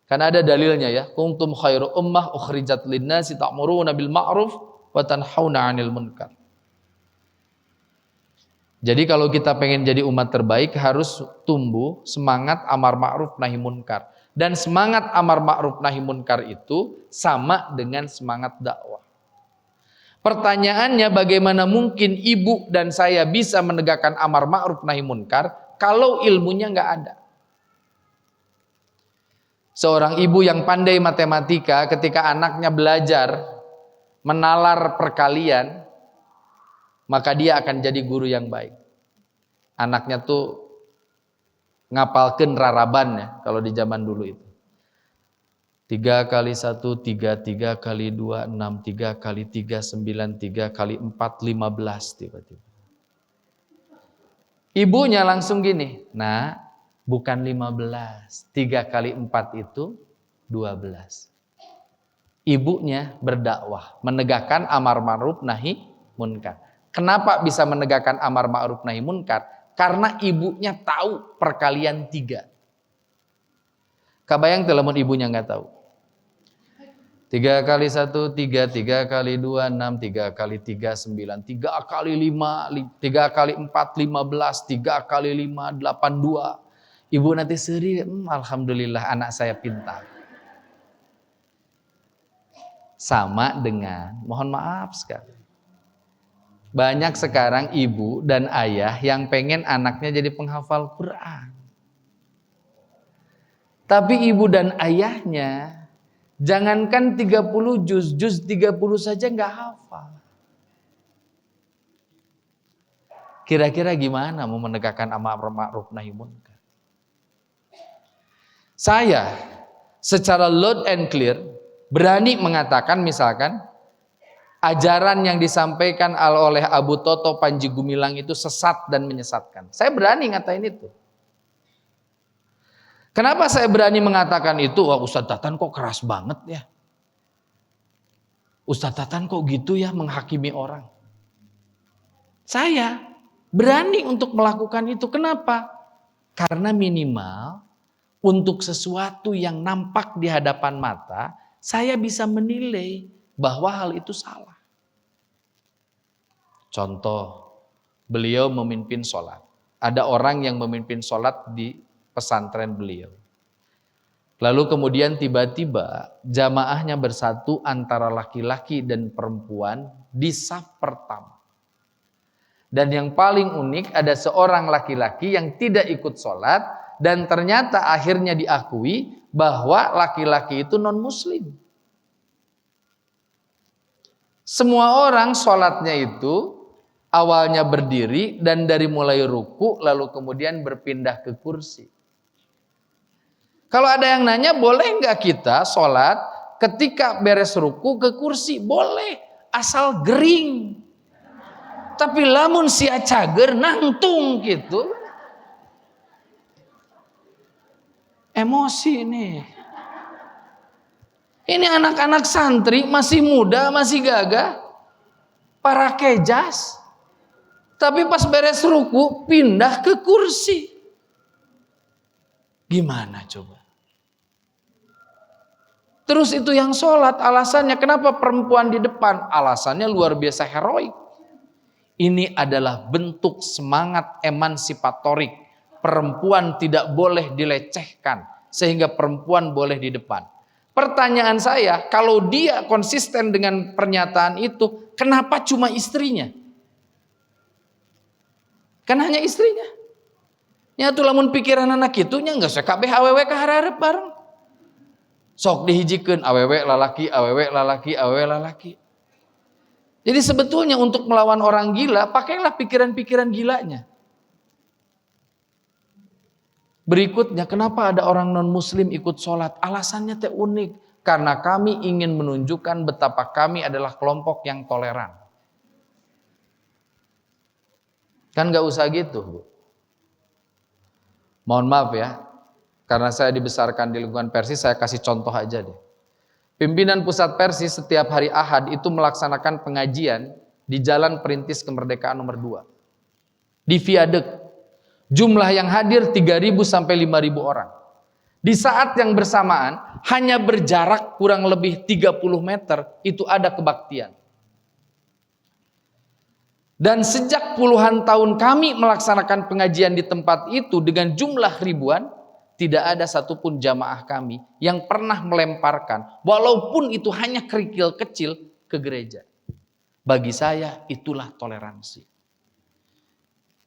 Karena ada dalilnya ya, kuntum khairu ummah ukhrijat linnasi ta'muruna bil ma'ruf wa tanhauna 'anil munkar. Jadi kalau kita pengen jadi umat terbaik harus tumbuh semangat amar ma'ruf nahi munkar. Dan semangat amar ma'ruf nahi munkar itu sama dengan semangat dakwah. Pertanyaannya, bagaimana mungkin ibu dan saya bisa menegakkan amar ma'ruf nahi munkar kalau ilmunya nggak ada? Seorang ibu yang pandai matematika, ketika anaknya belajar menalar perkalian, maka dia akan jadi guru yang baik. Anaknya tuh ngapalkeun raraban ya, kalau di zaman dulu itu. 3 kali 1, 3, 3 kali 2, 6, 3 kali 3, 9, 3 kali 4, 15 tiba-tiba. Ibunya langsung gini, nah bukan 15, 3 kali 4 itu 12. Ibunya berdakwah, menegakkan amar ma'ruf nahi munkar. Kenapa bisa menegakkan amar ma'ruf nahi munkar? Karena ibunya tahu perkalian 3. Kabayang lamun ibunya nggak tahu. 3 kali 1, 3, 3 kali 2, 6, 3 kali 3, 9, 3 kali 5, 3 kali 4, 15, 3 kali 5, 82. Ibu nanti seri, alhamdulillah anak saya pintar. Sama dengan, mohon maaf sekali, banyak sekarang ibu dan ayah yang pengen anaknya jadi penghafal Quran. Tapi ibu dan ayahnya, jangankan 30 juz 30 saja nggak hafal. Kira-kira gimana mau menegakkan amar ma'ruf nahi munkar? Saya secara loud and clear berani mengatakan, misalkan ajaran yang disampaikan oleh Abu Toto Panji Gumilang itu sesat dan menyesatkan. Saya berani ngatain itu. Kenapa saya berani mengatakan itu? Wah, Ustadz Tatan kok keras banget ya. Ustadz Tatan kok gitu ya menghakimi orang. Saya berani untuk melakukan itu. Kenapa? Karena minimal untuk sesuatu yang nampak di hadapan mata, saya bisa menilai bahwa hal itu salah. Contoh, beliau memimpin sholat. Ada orang yang memimpin sholat di pesantren beliau. Lalu kemudian tiba-tiba jamaahnya bersatu antara laki-laki dan perempuan di saf pertama. Dan yang paling unik, ada seorang laki-laki yang tidak ikut sholat dan ternyata akhirnya diakui bahwa laki-laki itu non-muslim. Semua orang sholatnya itu awalnya berdiri dan dari mulai ruku lalu kemudian berpindah ke kursi. Kalau ada yang nanya, boleh nggak kita sholat ketika beres ruku ke kursi? Boleh, asal gering. Tapi lamun sia cager nangtung gitu, emosi nih. Ini anak-anak santri masih muda, masih gagah, para kejas. Tapi pas beres ruku pindah ke kursi. Gimana coba? Terus itu yang sholat, alasannya kenapa perempuan di depan? Alasannya luar biasa heroik. Ini adalah bentuk semangat emansipatorik. Perempuan tidak boleh dilecehkan, sehingga perempuan boleh di depan. Pertanyaan saya, kalau dia konsisten dengan pernyataan itu, kenapa cuma istrinya? Kan hanya istrinya. Nyatu lamun pikiran anak itu nya nggak usah kabeh awewe kahararep bareng. Sok dihijikeun awewe lalaki, awewe lalaki, awewe lalaki. Jadi sebetulnya untuk melawan orang gila, pakailah pikiran-pikiran gilanya. Berikutnya, kenapa ada orang non-muslim ikut sholat? Alasannya teh unik. Karena kami ingin menunjukkan betapa kami adalah kelompok yang toleran. Kan gak usah gitu, Bu. Mohon maaf ya, karena saya dibesarkan di lingkungan Persis, saya kasih contoh aja deh. Pimpinan pusat Persis setiap hari Ahad itu melaksanakan pengajian di Jalan Perintis Kemerdekaan nomor 2. Di Viaduk. Jumlah yang hadir 3.000 sampai 5.000 orang. Di saat yang bersamaan, hanya berjarak kurang lebih 30 meter, itu ada kebaktian. Dan sejak puluhan tahun kami melaksanakan pengajian di tempat itu dengan jumlah ribuan, tidak ada satupun jamaah kami yang pernah melemparkan, walaupun itu hanya kerikil kecil, ke gereja. Bagi saya itulah toleransi.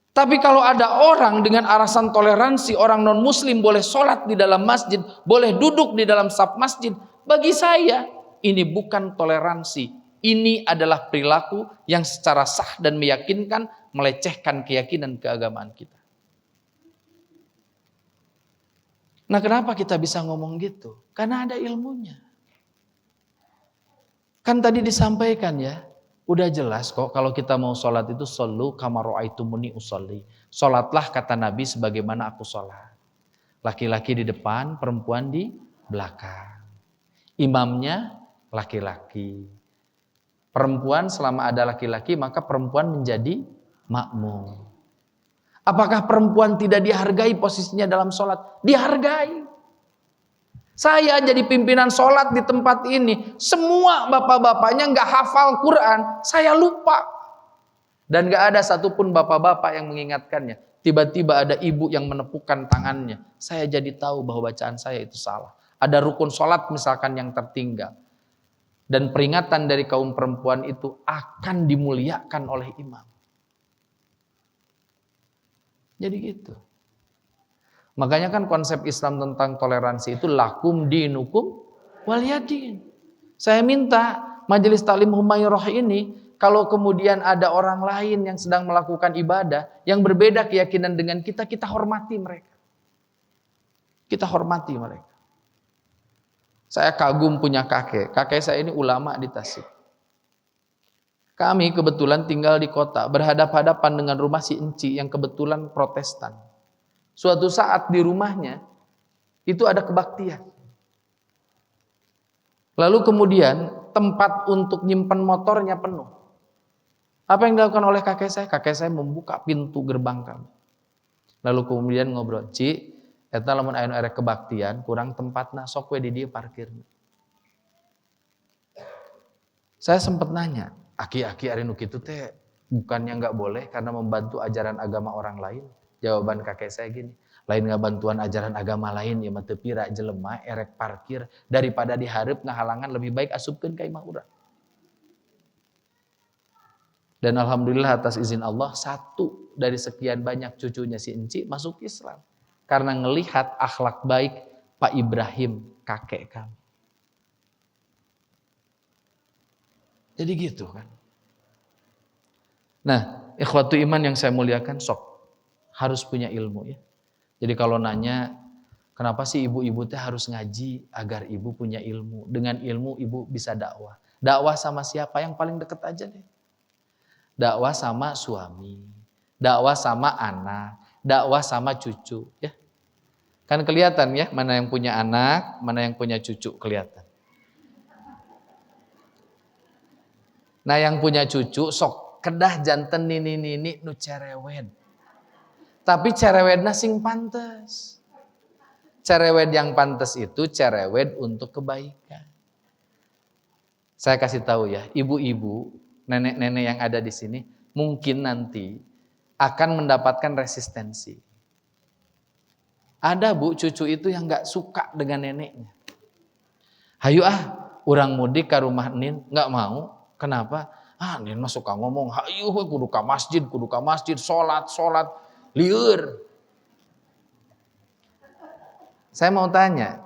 Tapi kalau ada orang dengan alasan toleransi, orang non-muslim boleh sholat di dalam masjid, boleh duduk di dalam saf masjid, bagi saya ini bukan toleransi. Ini adalah perilaku yang secara sah dan meyakinkan melecehkan keyakinan keagamaan kita. Nah, kenapa kita bisa ngomong gitu? Karena ada ilmunya. Kan tadi disampaikan ya, udah jelas kok kalau kita mau sholat itu shollu kama ra'aitumuni usolli. Sholatlah kata Nabi sebagaimana aku sholat. Laki-laki di depan, perempuan di belakang. Imamnya laki-laki. Perempuan selama ada laki-laki maka perempuan menjadi makmum. Apakah perempuan tidak dihargai posisinya dalam sholat? Dihargai. Saya jadi pimpinan sholat di tempat ini, semua bapak-bapaknya nggak hafal Quran, saya lupa. Dan nggak ada satupun bapak-bapak yang mengingatkannya. Tiba-tiba ada ibu yang menepukkan tangannya, saya jadi tahu bahwa bacaan saya itu salah. Ada rukun sholat misalkan yang tertinggal. Dan peringatan dari kaum perempuan itu akan dimuliakan oleh imam. Jadi gitu. Makanya kan konsep Islam tentang toleransi itu lakum dinukum waliyadin. Saya minta Majelis Taklim Humairah ini, kalau kemudian ada orang lain yang sedang melakukan ibadah yang berbeda keyakinan dengan kita, kita hormati mereka. Kita hormati mereka. Saya kagum punya kakek. Kakek saya ini ulama di Tasik. Kami kebetulan tinggal di kota, berhadap-hadapan dengan rumah si Enci yang kebetulan Protestan. Suatu saat di rumahnya, itu ada kebaktian. Lalu kemudian tempat untuk nyimpen motornya penuh. Apa yang dilakukan oleh kakek saya? Kakek saya membuka pintu gerbang kami. Lalu kemudian ngobrol, Ci, eta lamun aya nu erek kebaktian, kurang tempatna, sok we di dieu parkirna. Saya sempat nanya, aki-aki ari nu kitu teh bukannya enggak boleh karena membantu ajaran agama orang lain? Jawaban kakek saya gini, lain ngabantuan ajaran agama lain ya mah teu pira jelema erek parkir daripada dihareup ngahalangan lebih baik asupkeun ka imah urang. Dan alhamdulillah atas izin Allah, satu dari sekian banyak cucunya si Enci masuk Islam. Karena ngelihat akhlak baik Pak Ibrahim, kakek kami. Jadi gitu kan. Nah, ikhwatu iman yang saya muliakan, sok harus punya ilmu ya. Jadi kalau nanya, Kenapa sih ibu-ibu teh harus ngaji? Agar ibu punya ilmu. Dengan ilmu ibu bisa dakwah. Dakwah sama siapa? Yang paling deket aja deh. Dakwah sama suami. Dakwah sama anak. Dakwah sama cucu. Ya. Kan kelihatan ya mana yang punya anak, mana yang punya cucu kelihatan. Nah yang punya cucu sok kedah janten nini nu cerewet. Tapi cerewetna sing pantes. Cerewet yang pantas itu cerewet untuk kebaikan. Saya kasih tahu ya, ibu-ibu, nenek-nenek yang ada di sini, mungkin nanti akan mendapatkan resistensi. Ada bu, cucu itu yang gak suka dengan neneknya. Hayu urang mudik ke rumah Nin, gak mau. Kenapa? Nin mah suka ngomong, hayu kudu ka masjid, sholat, liur. Saya mau tanya,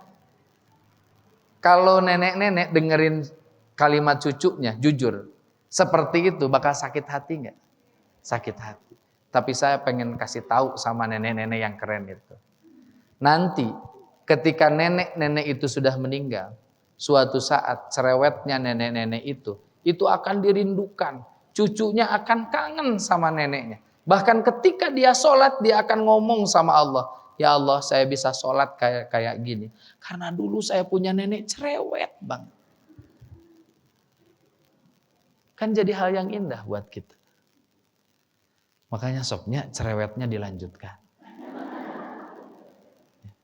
kalau nenek-nenek dengerin kalimat cucunya, jujur, seperti itu bakal sakit hati nggak? Sakit hati. Tapi saya pengen kasih tahu sama nenek-nenek yang keren itu. Nanti ketika nenek-nenek itu sudah meninggal, suatu saat cerewetnya nenek-nenek itu akan dirindukan. Cucunya akan kangen sama neneknya. Bahkan ketika dia sholat, dia akan ngomong sama Allah. Ya Allah, saya bisa sholat kayak gini. Karena dulu saya punya nenek cerewet bang. Kan jadi hal yang indah buat kita. Makanya sopnya cerewetnya dilanjutkan.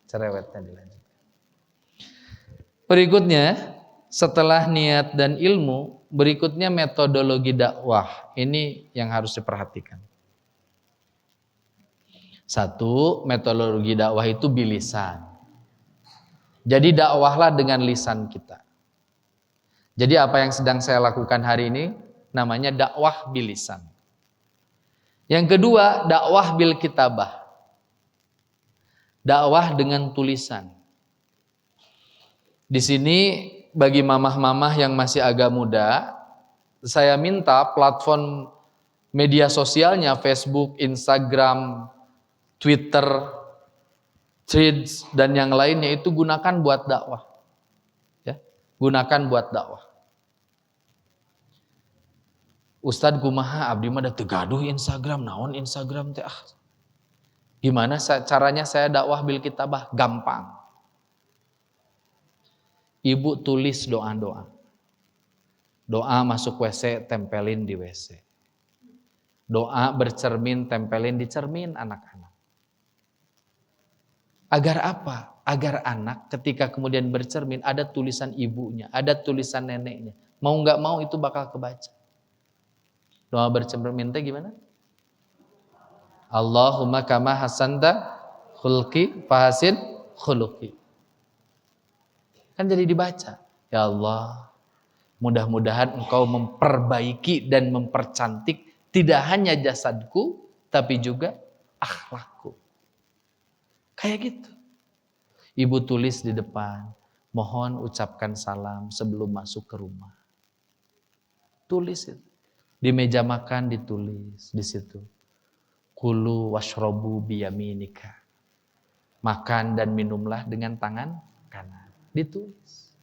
Cerewetnya dilanjutkan. Berikutnya, setelah niat dan ilmu, berikutnya metodologi dakwah. Ini yang harus diperhatikan. Satu, metodologi dakwah itu bilisan. Jadi dakwahlah dengan lisan kita. Jadi apa yang sedang saya lakukan hari ini namanya dakwah bilisan. Yang kedua, dakwah bil kitabah. Dakwah dengan tulisan. Di sini bagi mamah-mamah yang masih agak muda, saya minta platform media sosialnya Facebook, Instagram, Twitter, Threads, dan yang lainnya itu gunakan buat dakwah. Ya, gunakan buat dakwah. Ustadz kumaha abdi mah da teu gaduh Instagram, naon Instagram teh Gimana caranya saya dakwah bil kitabah? Gampang. Ibu tulis doa-doa. Doa masuk WC, tempelin di WC. Doa bercermin, tempelin di cermin anak-anak. Agar apa? Agar anak ketika kemudian bercermin ada tulisan ibunya, ada tulisan neneknya. Mau nggak mau itu bakal kebaca. Doa bercermin teh gimana? Allahumma kama hasanta khulqi fahasin khuluqi. Kan jadi dibaca. Ya Allah, mudah-mudahan engkau memperbaiki dan mempercantik tidak hanya jasadku, tapi juga akhlakku. Kayak gitu. Ibu tulis di depan, mohon ucapkan salam sebelum masuk ke rumah. Tulis itu. Di meja makan ditulis di situ. Kulu washrobu biyaminika. Makan dan minumlah dengan tangan kanan. Ditulis.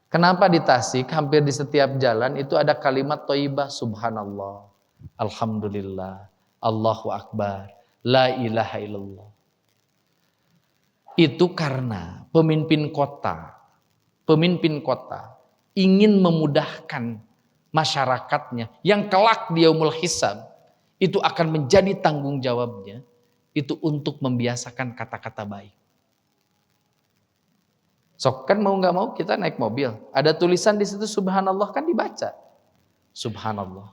Kenapa di Tasik hampir di setiap jalan itu ada kalimat thayyibah subhanallah, alhamdulillah, Allahu akbar, la ilaha illallah. Itu karena pemimpin kota ingin memudahkan masyarakatnya yang kelak di yaumul hisab itu akan menjadi tanggung jawabnya itu untuk membiasakan kata-kata baik. Sok kan mau nggak mau kita naik mobil, ada tulisan di situ subhanallah kan dibaca. Subhanallah.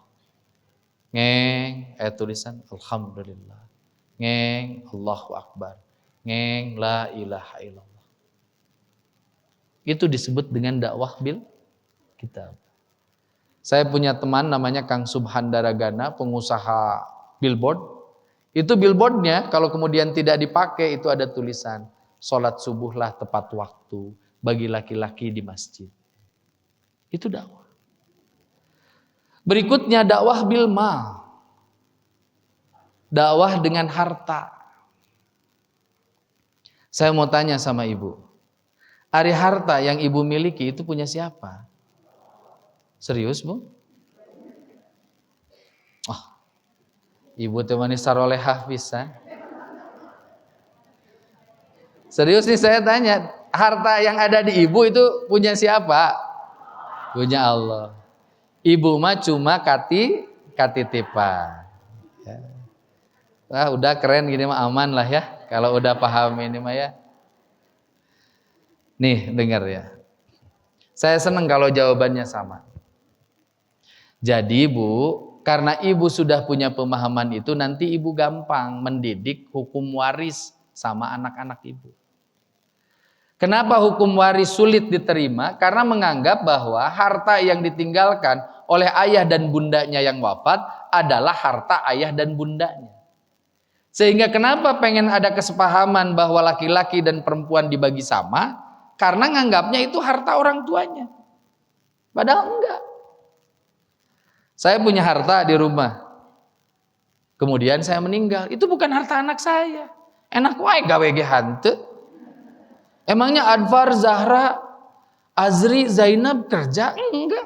Ngeng, tulisan alhamdulillah. Ngeng, Allahu akbar. Ngeng, la ilaha illallah. Itu disebut dengan dakwah bil kitab. Saya punya teman namanya Kang Subhan Daragana, pengusaha billboard. Itu billboardnya kalau kemudian tidak dipakai itu ada tulisan sholat subuhlah tepat waktu bagi laki-laki di masjid. Itu dakwah. Berikutnya dakwah bil mal. Dakwah dengan harta. Saya mau tanya sama ibu, ari harta yang ibu miliki itu punya siapa? Serius bu? Oh, ibu temani sarolehah bisa. Serius nih saya tanya, harta yang ada di ibu itu punya siapa? Punya Allah. Ibu mah cuma katitipan. Ya. Wah, udah keren gini mah aman lah ya. Kalau udah paham ini mah ya. Nih, dengar ya. Saya senang kalau jawabannya sama. Jadi Bu, karena ibu sudah punya pemahaman itu, nanti ibu gampang mendidik hukum waris sama anak-anak ibu. Kenapa hukum waris sulit diterima? Karena menganggap bahwa harta yang ditinggalkan oleh ayah dan bundanya yang wafat adalah harta ayah dan bundanya. Sehingga kenapa pengen ada kesepahaman bahwa laki-laki dan perempuan dibagi sama? Karena nganggapnya itu harta orang tuanya. Padahal enggak. Saya punya harta di rumah. Kemudian saya meninggal. Itu bukan harta anak saya. Enak wae gawe ge hanteu. Emangnya Adfar, Zahra, Azri, Zainab kerja? Enggak.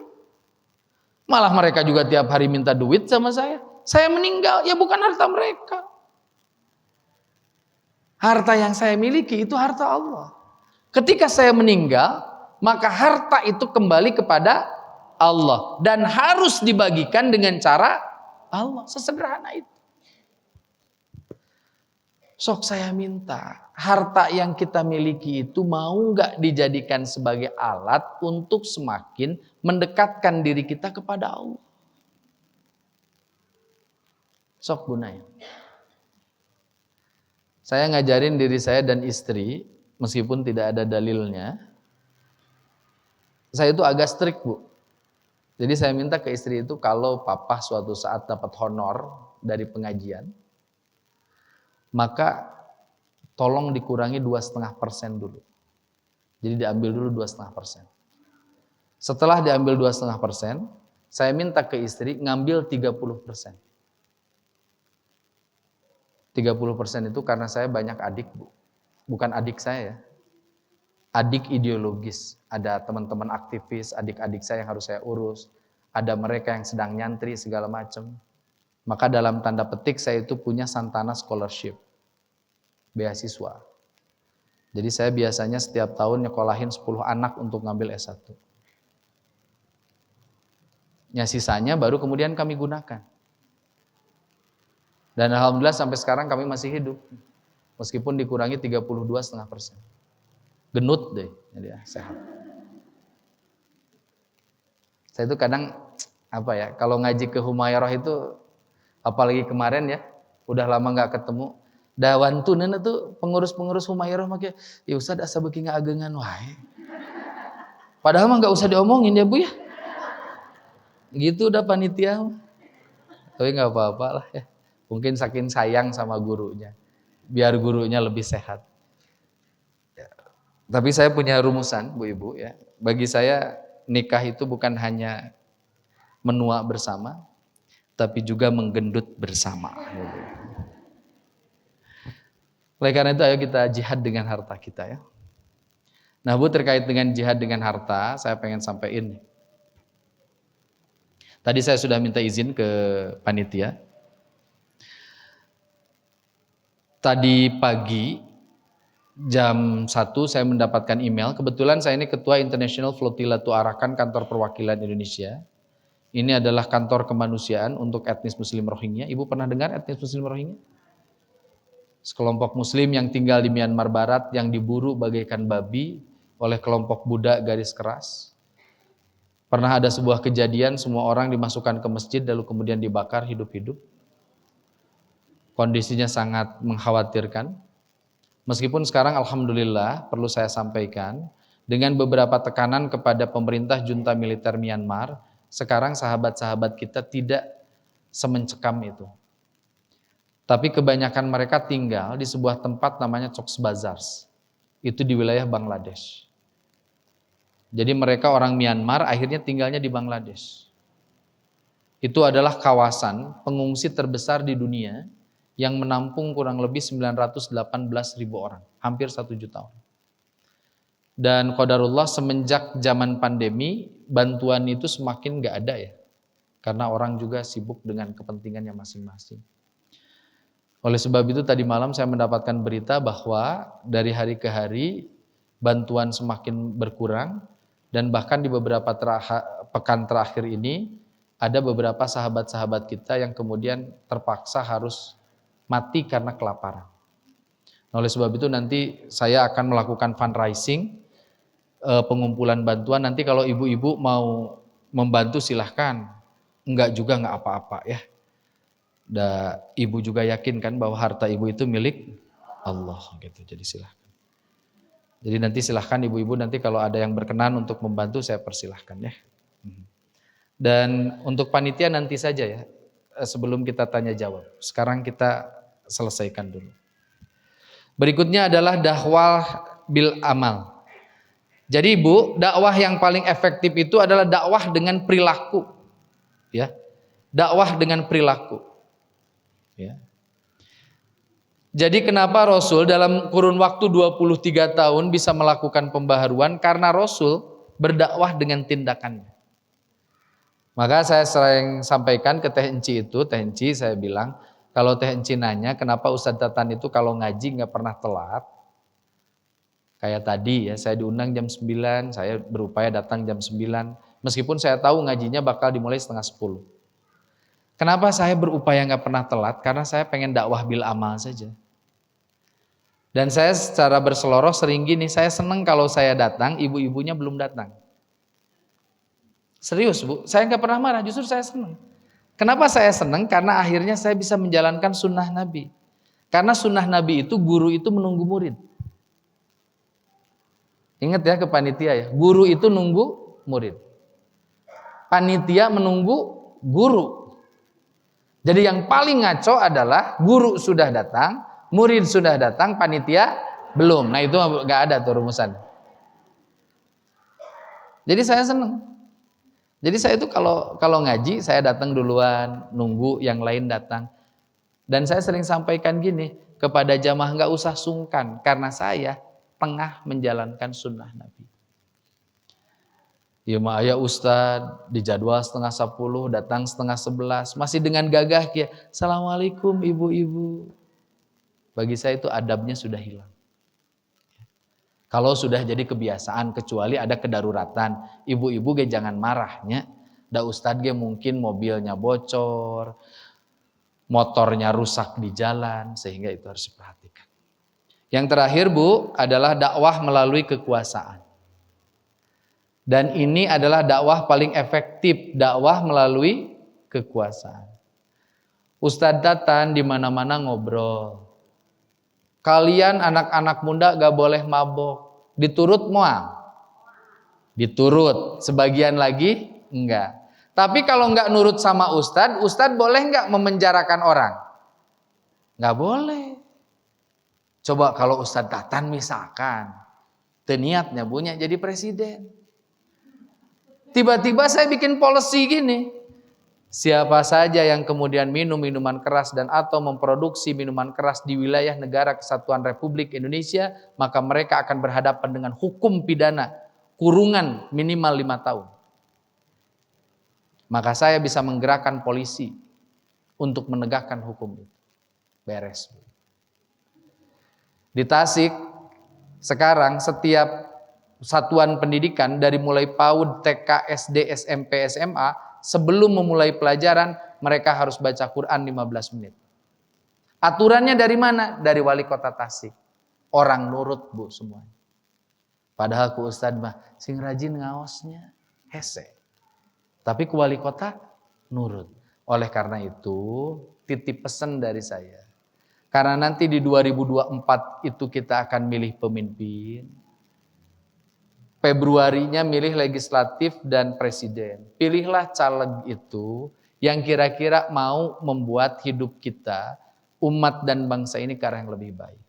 Malah mereka juga tiap hari minta duit sama saya. Saya meninggal, ya bukan harta mereka. Harta yang saya miliki itu harta Allah. Ketika saya meninggal, maka harta itu kembali kepada Allah. Dan harus dibagikan dengan cara Allah. Sesederhana itu. Sok saya minta, harta yang kita miliki itu mau nggak dijadikan sebagai alat untuk semakin mendekatkan diri kita kepada Allah. Sok gunain. Saya ngajarin diri saya dan istri, meskipun tidak ada dalilnya, saya itu agak strict Bu. Jadi saya minta ke istri itu kalau papa suatu saat dapat honor dari pengajian, maka tolong dikurangi 2,5% dulu. Jadi diambil dulu 2,5%. Setelah diambil 2,5%, saya minta ke istri ngambil 30%. 30% itu karena saya banyak adik Bu. Bukan adik saya ya. Adik ideologis. Ada teman-teman aktivis, adik-adik saya yang harus saya urus. Ada mereka yang sedang nyantri segala macam. Maka dalam tanda petik saya itu punya Santana Scholarship. Beasiswa. Jadi saya biasanya setiap tahun nyekolahin 10 anak untuk ngambil S1. Ya sisanya baru kemudian kami gunakan. Dan alhamdulillah sampai sekarang kami masih hidup. Meskipun dikurangi 32,5%. Genut deh, jadi ya, sehat. Saya itu kadang kalau ngaji ke Humairah itu, apalagi kemarin ya, udah lama nggak ketemu. Dawantunan itu pengurus-pengurus Humairah makanya, ya Ustaz asa beuki ngaageungan wae. Padahal mah nggak usah diomongin ya Bu ya. Gitu udah panitia. Tapi nggak apa-apa lah ya. Mungkin saking sayang sama gurunya, biar gurunya lebih sehat. Ya. Tapi saya punya rumusan, Bu Ibu ya. Bagi saya nikah itu bukan hanya menua bersama, tapi juga menggendut bersama. Oleh karena itu ayo kita jihad dengan harta kita ya. Nah Bu, terkait dengan jihad dengan harta, saya pengen sampaikan. Tadi saya sudah minta izin ke panitia. Tadi pagi jam 1 saya mendapatkan email. Kebetulan saya ini ketua International Flotilatul Arakan Kantor Perwakilan Indonesia. Ini adalah kantor kemanusiaan untuk etnis Muslim Rohingya. Ibu pernah dengar etnis Muslim Rohingya? Sekelompok Muslim yang tinggal di Myanmar Barat yang diburu bagaikan babi oleh kelompok Buddha garis keras. Pernah ada sebuah kejadian semua orang dimasukkan ke masjid lalu kemudian dibakar hidup-hidup. Kondisinya sangat mengkhawatirkan. Meskipun sekarang alhamdulillah perlu saya sampaikan, dengan beberapa tekanan kepada pemerintah junta militer Myanmar, sekarang sahabat-sahabat kita tidak semencekam itu. Tapi kebanyakan mereka tinggal di sebuah tempat namanya Cox's Bazar. Itu di wilayah Bangladesh. Jadi mereka orang Myanmar akhirnya tinggalnya di Bangladesh. Itu adalah kawasan pengungsi terbesar di dunia yang menampung kurang lebih 918.000 orang, hampir 1 juta orang. Dan qadarullah semenjak zaman pandemi, bantuan itu semakin nggak ada ya, karena orang juga sibuk dengan kepentingannya masing-masing. Oleh sebab itu tadi malam saya mendapatkan berita bahwa dari hari ke hari bantuan semakin berkurang, dan bahkan di beberapa pekan terakhir ini ada beberapa sahabat-sahabat kita yang kemudian terpaksa harus mati karena kelaparan. Oleh sebab itu nanti saya akan melakukan fundraising, pengumpulan bantuan. Nanti kalau ibu-ibu mau membantu silahkan, enggak juga enggak apa-apa ya. Ibu juga yakin kan bahwa harta ibu itu milik Allah gitu, jadi silahkan. Jadi nanti silahkan ibu-ibu, nanti kalau ada yang berkenan untuk membantu saya persilahkan ya. Dan untuk panitia nanti saja ya, sebelum kita tanya jawab. Sekarang kita selesaikan dulu. Berikutnya adalah dakwah bil amal. Jadi ibu, dakwah yang paling efektif itu adalah dakwah dengan perilaku. Ya. Dakwah dengan perilaku. Ya. Jadi kenapa Rasul dalam kurun waktu 23 tahun bisa melakukan pembaharuan? Karena Rasul berdakwah dengan tindakannya. Maka saya sering sampaikan ke Teh Enci itu, Teh Enci saya bilang, kalau Teh Enci nanya kenapa Ustadz Tatan itu kalau ngaji nggak pernah telat. Kayak tadi ya, saya diundang jam 9, saya berupaya datang jam 9. Meskipun saya tahu ngajinya bakal dimulai setengah 10. Kenapa saya berupaya nggak pernah telat? Karena saya pengen dakwah bil amal saja. Dan saya secara berseloroh sering gini, saya senang kalau saya datang, ibu-ibunya belum datang. Serius Bu, saya nggak pernah marah, justru saya senang. Kenapa saya senang? Karena akhirnya saya bisa menjalankan sunnah Nabi. Karena sunnah Nabi itu, guru itu menunggu murid. Ingat ya ke panitia ya, guru itu nunggu murid. Panitia menunggu guru. Jadi yang paling ngaco adalah guru sudah datang, murid sudah datang, panitia belum. Nah itu nggak ada tuh rumusan. Jadi saya senang. Jadi saya itu kalau ngaji saya datang duluan, nunggu yang lain datang. Dan saya sering sampaikan gini kepada jamaah, nggak usah sungkan karena saya tengah menjalankan sunnah Nabi. Ya ya Ustadz, dijadwal setengah 10, datang setengah 11, masih dengan gagah ya, Assalamualaikum ibu-ibu. Bagi saya itu adabnya sudah hilang. Kalau sudah jadi kebiasaan, kecuali ada kedaruratan, ibu-ibu jangan marahnya. Da Ustadz mungkin mobilnya bocor, motornya rusak di jalan, sehingga itu harus diperhatikan. Yang terakhir Bu, adalah dakwah melalui kekuasaan. Dan ini adalah dakwah paling efektif, dakwah melalui kekuasaan. Ustadz Tatan di mana-mana ngobrol. Kalian anak-anak muda gak boleh mabok. Diturut mual? Diturut. Sebagian lagi enggak. Tapi kalau enggak nurut sama Ustadz, Ustadz boleh enggak memenjarakan orang? Enggak boleh. Coba kalau Ustadz Tatan misalkan, niatnya punya jadi presiden. Tiba-tiba saya bikin policy gini. Siapa saja yang kemudian minum minuman keras dan atau memproduksi minuman keras di wilayah negara Kesatuan Republik Indonesia, maka mereka akan berhadapan dengan hukum pidana, kurungan minimal 5 tahun. Maka saya bisa menggerakkan polisi untuk menegakkan hukum itu. Beres. Di Tasik, sekarang setiap satuan pendidikan dari mulai PAUD, TK, SD, SMP, SMA, sebelum memulai pelajaran, mereka harus baca Quran 15 menit. Aturannya dari mana? Dari wali kota Tasik. Orang nurut Bu semuanya. Padahal ku Ustadz mah, sing rajin ngaosnya, hese. Tapi ku wali kota, nurut. Oleh karena itu, titip pesan dari saya. Karena nanti di 2024 itu kita akan milih pemimpin. Februarinya milih legislatif dan presiden. Pilihlah caleg itu yang kira-kira mau membuat hidup kita, umat dan bangsa ini ke arah yang lebih baik.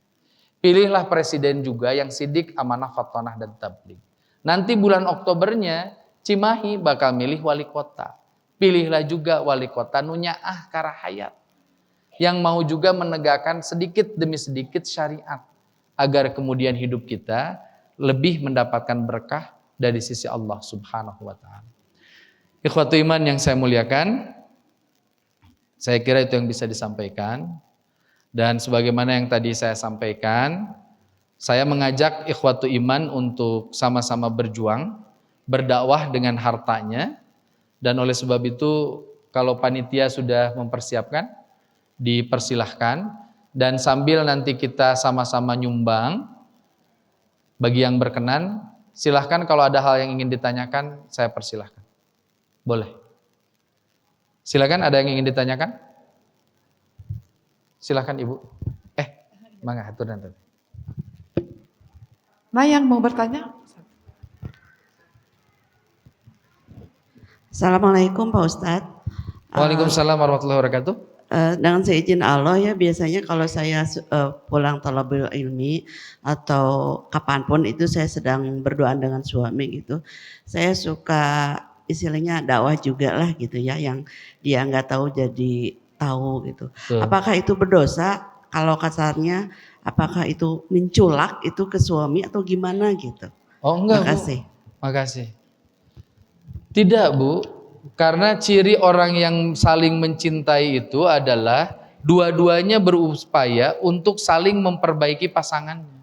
Pilihlah presiden juga yang sidik, amanah, fatonah, dan tabligh. Nanti bulan Oktobernya Cimahi bakal milih wali kota. Pilihlah juga wali kota Nunyaah Karahayat. yang mau juga menegakkan sedikit demi sedikit syariat agar kemudian hidup kita lebih mendapatkan berkah dari sisi Allah Subhanahu wa taala. Ikhwatu iman yang saya muliakan, saya kira itu yang bisa disampaikan. Dan sebagaimana yang tadi saya sampaikan, saya mengajak ikhwatu iman untuk sama-sama berjuang, berdakwah dengan hartanya. Dan oleh sebab itu, kalau panitia sudah mempersiapkan, dipersilahkan. Dan sambil nanti kita sama-sama nyumbang, bagi yang berkenan, silahkan kalau ada hal yang ingin ditanyakan, saya persilahkan. Boleh. Silakan, ada yang ingin ditanyakan? Silakan Ibu. Mangga aturan tadi. Nah, yang mau bertanya? Assalamualaikum Pak Ustadz. Waalaikumsalam warahmatullahi wabarakatuh. Dengan seizin Allah ya, biasanya kalau saya pulang thalabul ilmi atau kapanpun itu saya sedang berdoa dengan suami gitu. Saya suka istilahnya dakwah juga lah gitu ya, yang dia nggak tahu jadi tahu gitu. Betul. Apakah itu berdosa? Kalau kasarnya, apakah itu menculak itu ke suami atau gimana gitu? Oh enggak, Makasih. Bu. Makasih. Tidak, Bu. Karena ciri orang yang saling mencintai itu adalah dua-duanya berupaya untuk saling memperbaiki pasangannya.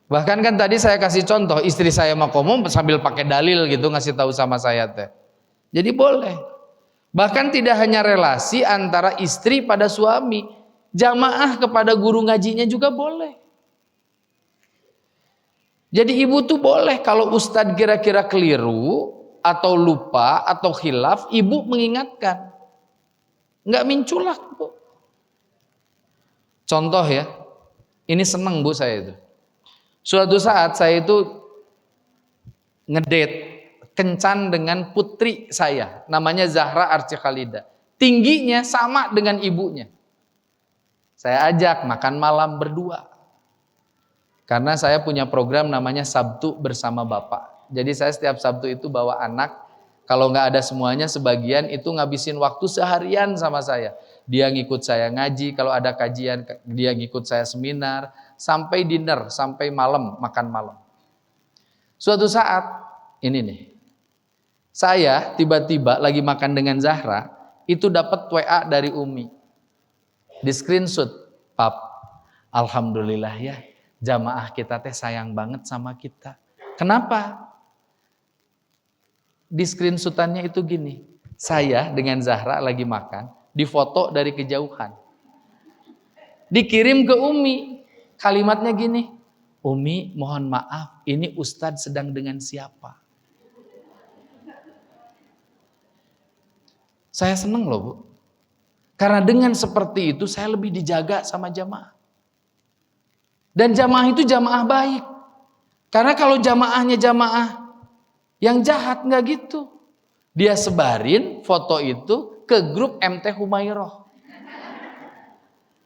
Bahkan kan tadi saya kasih contoh, istri saya makomum sambil pakai dalil gitu ngasih tahu sama saya teh. Jadi boleh. Bahkan tidak hanya relasi antara istri pada suami, jamaah kepada guru ngajinya juga boleh. Jadi ibu tuh boleh kalau ustadz kira-kira keliru atau lupa atau khilaf, ibu mengingatkan. Nggak minculak, Bu. Contoh ya, ini seneng Bu saya itu. Suatu saat saya itu ngedate kencan dengan putri saya, namanya Zahra Arci Khalida. Tingginya sama dengan ibunya. Saya ajak makan malam berdua. Karena saya punya program namanya Sabtu bersama Bapak. Jadi saya setiap Sabtu itu bawa anak. Kalau nggak ada semuanya, sebagian itu ngabisin waktu seharian sama saya. Dia ngikut saya ngaji, kalau ada kajian dia ngikut saya seminar, sampai dinner, sampai malam, makan malam. Suatu saat, ini nih, saya tiba-tiba lagi makan dengan Zahra, itu dapat WA dari Umi. Di screenshot, Pap, alhamdulillah ya, jamaah kita teh sayang banget sama kita. Kenapa? Di screenshotannya itu gini, saya dengan Zahra lagi makan, difoto dari kejauhan. Dikirim ke Umi, kalimatnya gini, Umi mohon maaf, ini Ustadz sedang dengan siapa? Saya seneng loh Bu. Karena dengan seperti itu saya lebih dijaga sama jamaah. Dan jamaah itu jamaah baik. Karena kalau jamaahnya jamaah yang jahat nggak gitu. Dia sebarin foto itu ke grup MT Humairah.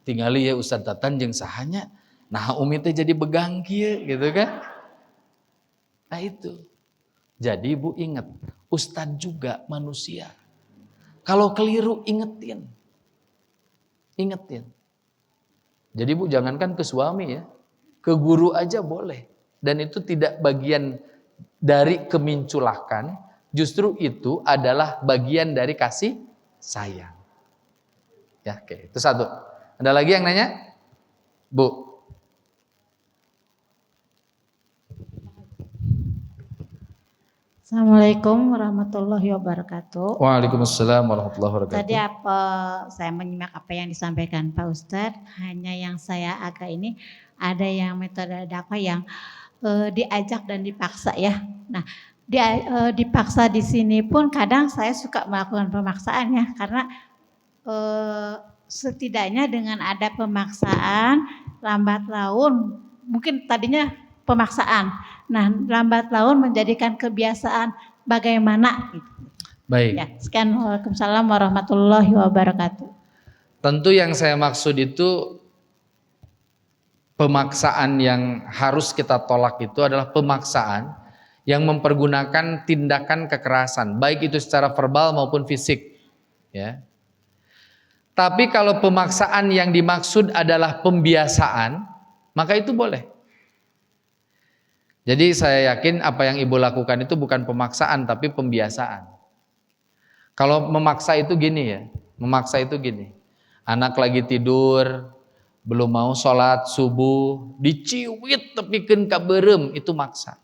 Tingali ya Ustadz Tatan jeung sahanya. Nah Umi teh jadi begang kieu gitu kan. Nah itu. Jadi Ibu ingat, Ustadz juga manusia. Kalau keliru ingetin. Ingetin. Jadi Bu jangankan ke suami ya. Ke guru aja boleh. Dan itu tidak bagian dari keminculakan. Justru itu adalah bagian dari kasih sayang. Ya, oke. Itu satu. Ada lagi yang nanya? Bu. Assalamualaikum warahmatullahi wabarakatuh. Waalaikumsalam warahmatullahi wabarakatuh. Tadi saya menyimak apa yang disampaikan Pak Ustadz, hanya yang saya agak ini ada yang metode dakwah yang diajak dan dipaksa ya. Nah, dipaksa di sini pun kadang saya suka melakukan pemaksaan ya, karena setidaknya dengan ada pemaksaan lambat laun, mungkin tadinya pemaksaan. Nah, lambat laun menjadikan kebiasaan bagaimana? Baik. Ya, sekian. Waalaikumsalam warahmatullahi wabarakatuh. Tentu yang saya maksud itu pemaksaan yang harus kita tolak itu adalah pemaksaan yang mempergunakan tindakan kekerasan, baik itu secara verbal maupun fisik. Ya. Tapi kalau pemaksaan yang dimaksud adalah pembiasaan, maka itu boleh. Jadi saya yakin apa yang ibu lakukan itu bukan pemaksaan tapi pembiasaan. Kalau memaksa itu gini ya, memaksa itu gini. Anak lagi tidur, belum mau sholat subuh, diciwit tepikeun ka beureum, itu maksa.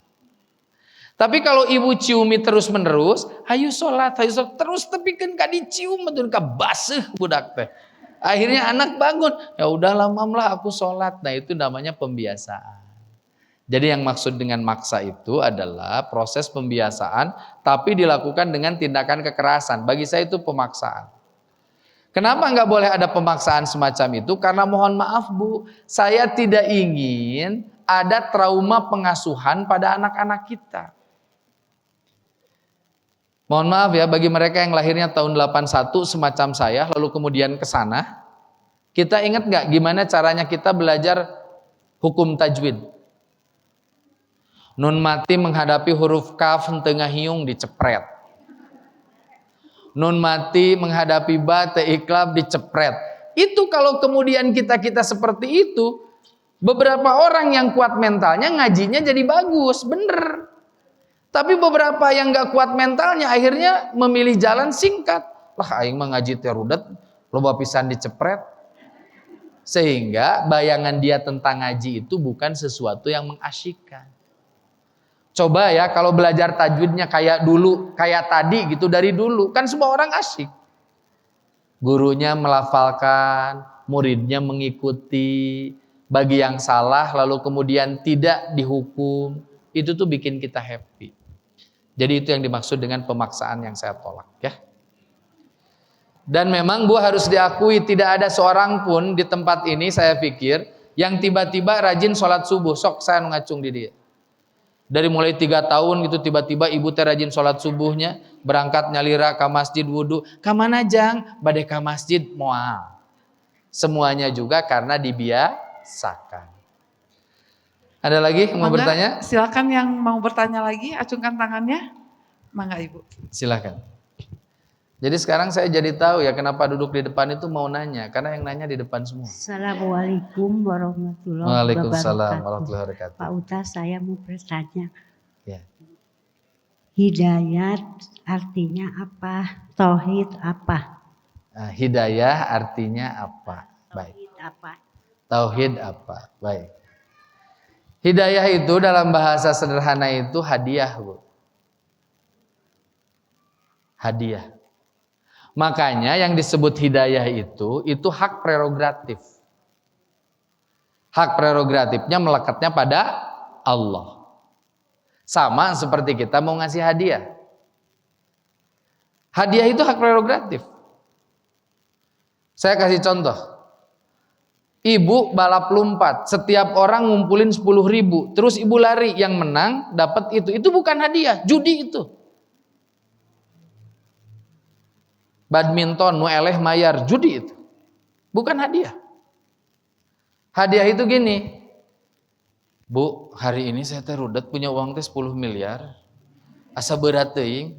Tapi kalau ibu ciumi terus menerus, hayu sholat, terus tepikeun ka dicium betul ka baseuh budak teh. Akhirnya anak bangun, ya udahlah mamlah aku sholat. Nah itu namanya pembiasaan. Jadi yang maksud dengan maksa itu adalah proses pembiasaan tapi dilakukan dengan tindakan kekerasan. Bagi saya itu pemaksaan. Kenapa nggak boleh ada pemaksaan semacam itu? Karena mohon maaf Bu, saya tidak ingin ada trauma pengasuhan pada anak-anak kita. Mohon maaf ya bagi mereka yang lahirnya tahun 81 semacam saya lalu kemudian ke sana, kita ingat nggak gimana caranya kita belajar hukum tajwid? Nun mati menghadapi huruf kaf tengah hiung dicepret. Nun mati menghadapi ba teu iklab dicepret. Itu kalau kemudian kita seperti itu, beberapa orang yang kuat mentalnya ngajinya jadi bagus, bener. Tapi beberapa yang gak kuat mentalnya akhirnya memilih jalan singkat. Lah aing mah ngaji teh rudet, loba pisan dicepret. Sehingga bayangan dia tentang ngaji itu bukan sesuatu yang mengasyikkan. Coba ya kalau belajar tajwidnya kayak dulu, kayak tadi gitu dari dulu, kan semua orang asyik. Gurunya melafalkan, muridnya mengikuti, bagi yang salah lalu kemudian tidak dihukum, itu tuh bikin kita happy. Jadi itu yang dimaksud dengan pemaksaan yang saya tolak ya. Dan memang Bu harus diakui tidak ada seorang pun di tempat ini saya pikir yang tiba-tiba rajin sholat subuh, sok saya ngacung di dia. Dari mulai 3 tahun gitu tiba-tiba ibu teh rajin sholat subuhnya, berangkat nyalira ke masjid wudu, ka mana jang? Bade ka masjid moal. Semuanya juga karena dibiasakan. Ada lagi yang mau bertanya? Silakan yang mau bertanya lagi, acungkan tangannya. Mangga Ibu. Silakan. Jadi sekarang saya jadi tahu ya kenapa duduk di depan itu mau nanya, karena yang nanya di depan semua. Assalamualaikum warahmatullahi Waalaikumsalam wabarakatuh. warahmatullahi wabarakatuh. Pak Uta, saya mau bertanya. Ya. Hidayat artinya apa? Tauhid apa? Nah, hidayah artinya apa? Baik. Tauhid apa? Tauhid apa? Baik. Hidayah itu dalam bahasa sederhana itu hadiah, Bu. Hadiah. Makanya yang disebut hidayah itu hak prerogatif. Hak prerogatifnya melekatnya pada Allah. Sama seperti kita mau ngasih hadiah. Hadiah itu hak prerogatif. Saya kasih contoh. Ibu balap lompat, setiap orang ngumpulin 10.000, terus ibu lari, yang menang dapat itu. Itu bukan hadiah, judi itu. Badminton, nu eleh mayar, judi itu. Bukan hadiah. Hadiah itu gini. Bu, hari ini saya teh rudet punya uang teh 10 miliar. Asa berat teuing.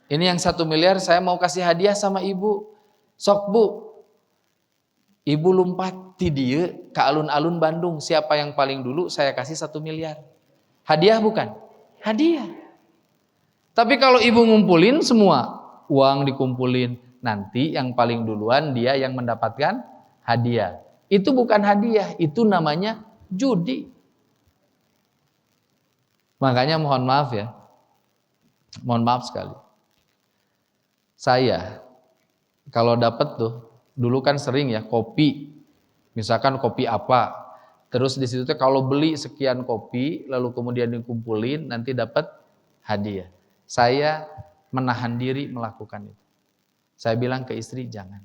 Ini yang 1 miliar saya mau kasih hadiah sama ibu. Sok Bu. Ibu lompat ti dieu ka alun-alun Bandung. Siapa yang paling dulu saya kasih 1 miliar. Hadiah bukan? Hadiah. Tapi kalau ibu ngumpulin semua, uang dikumpulin. Nanti yang paling duluan dia yang mendapatkan hadiah. Itu bukan hadiah, itu namanya judi. Makanya mohon maaf ya. Mohon maaf sekali. Saya kalau dapat tuh, dulu kan sering ya kopi. Misalkan kopi apa. Terus di situ tuh kalau beli sekian kopi lalu kemudian dikumpulin nanti dapat hadiah. Saya menahan diri melakukan itu. Saya bilang ke istri jangan.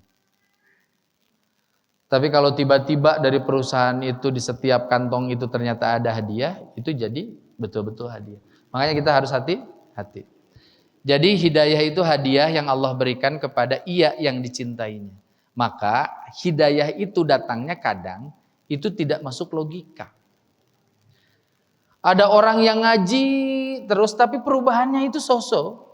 Tapi kalau tiba-tiba dari perusahaan itu di setiap kantong itu ternyata ada hadiah, itu jadi betul-betul hadiah. Makanya kita harus hati-hati. Jadi hidayah itu hadiah yang Allah berikan kepada ia yang dicintainya. Maka hidayah itu datangnya kadang itu tidak masuk logika. Ada orang yang ngaji terus tapi perubahannya itu sosok.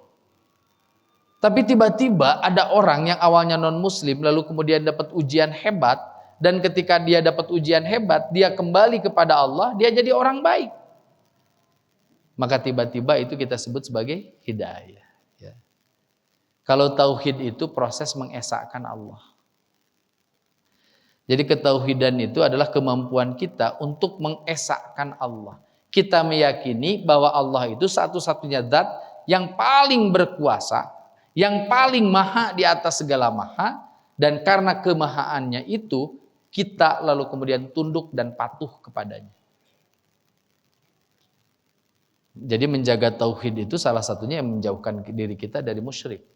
Tapi tiba-tiba ada orang yang awalnya non-muslim lalu kemudian dapat ujian hebat, dan ketika dia dapat ujian hebat, dia kembali kepada Allah, dia jadi orang baik. Maka tiba-tiba itu kita sebut sebagai hidayah. Ya. Kalau tauhid itu proses mengesahkan Allah. Jadi ketauhidan itu adalah kemampuan kita untuk mengesahkan Allah. Kita meyakini bahwa Allah itu satu-satunya zat yang paling berkuasa, yang paling maha di atas segala maha, dan karena kemahaannya itu kita lalu kemudian tunduk dan patuh kepadanya. Jadi menjaga tauhid itu salah satunya yang menjauhkan diri kita dari musyrik.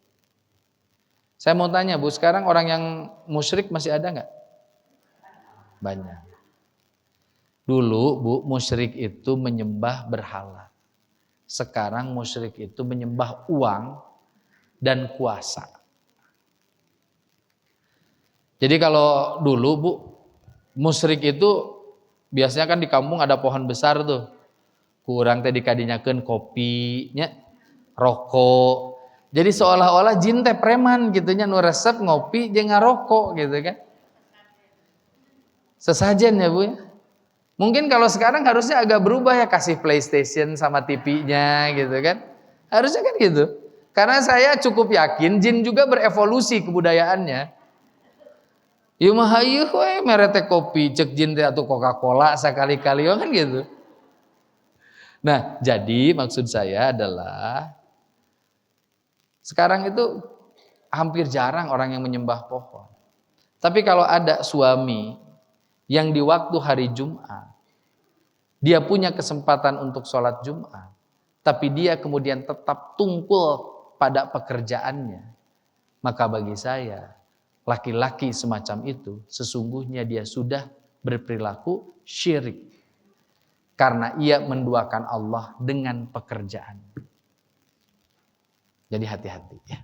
Saya mau tanya Bu, sekarang orang yang musyrik masih ada nggak? Banyak. Dulu Bu, musyrik itu menyembah berhala. Sekarang musyrik itu menyembah uang dan kuasa. Jadi kalau dulu Bu, musyrik itu biasanya kan di kampung ada pohon besar tuh. Kurang tadi kadinyakeun kopinya, rokok. Jadi seolah-olah jin teh preman gitunya, nu resep ngopi jeung ngarokok gitu kan. Sesajen ya Bu ya. Mungkin kalau sekarang harusnya agak berubah ya, kasih PlayStation sama TV-nya gitu kan. Harusnya kan gitu. Karena saya cukup yakin jin juga berevolusi kebudayaannya. Ieu mah hayu we merete kopi cek jin teh atuh Coca-Cola sakali-kali kan gitu. Nah, jadi maksud saya adalah sekarang itu hampir jarang orang yang menyembah pohon. Tapi kalau ada suami yang di waktu hari Jumat, dia punya kesempatan untuk sholat Jumat, tapi dia kemudian tetap tungkul pada pekerjaannya, maka bagi saya, laki-laki semacam itu sesungguhnya dia sudah berperilaku syirik. Karena ia menduakan Allah dengan pekerjaan. Jadi hati-hati ya.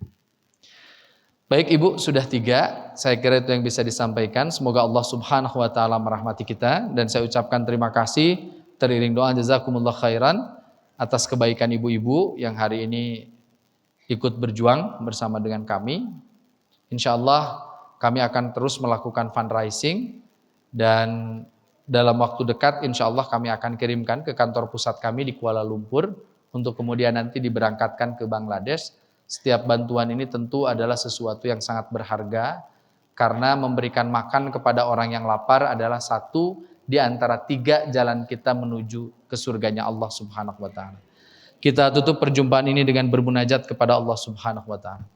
Baik Ibu, sudah 3. Saya kira itu yang bisa disampaikan. Semoga Allah Subhanahu wa taala merahmati kita, dan saya ucapkan terima kasih teriring doa jazakumullah khairan atas kebaikan ibu-ibu yang hari ini ikut berjuang bersama dengan kami. Insyaallah kami akan terus melakukan fundraising, dan dalam waktu dekat insya Allah kami akan kirimkan ke kantor pusat kami di Kuala Lumpur untuk kemudian nanti diberangkatkan ke Bangladesh. Setiap bantuan ini tentu adalah sesuatu yang sangat berharga, karena memberikan makan kepada orang yang lapar adalah satu di antara 3 jalan kita menuju ke surganya Allah Subhanahu wa taala. Kita tutup perjumpaan ini dengan bermunajat kepada Allah Subhanahu wa taala.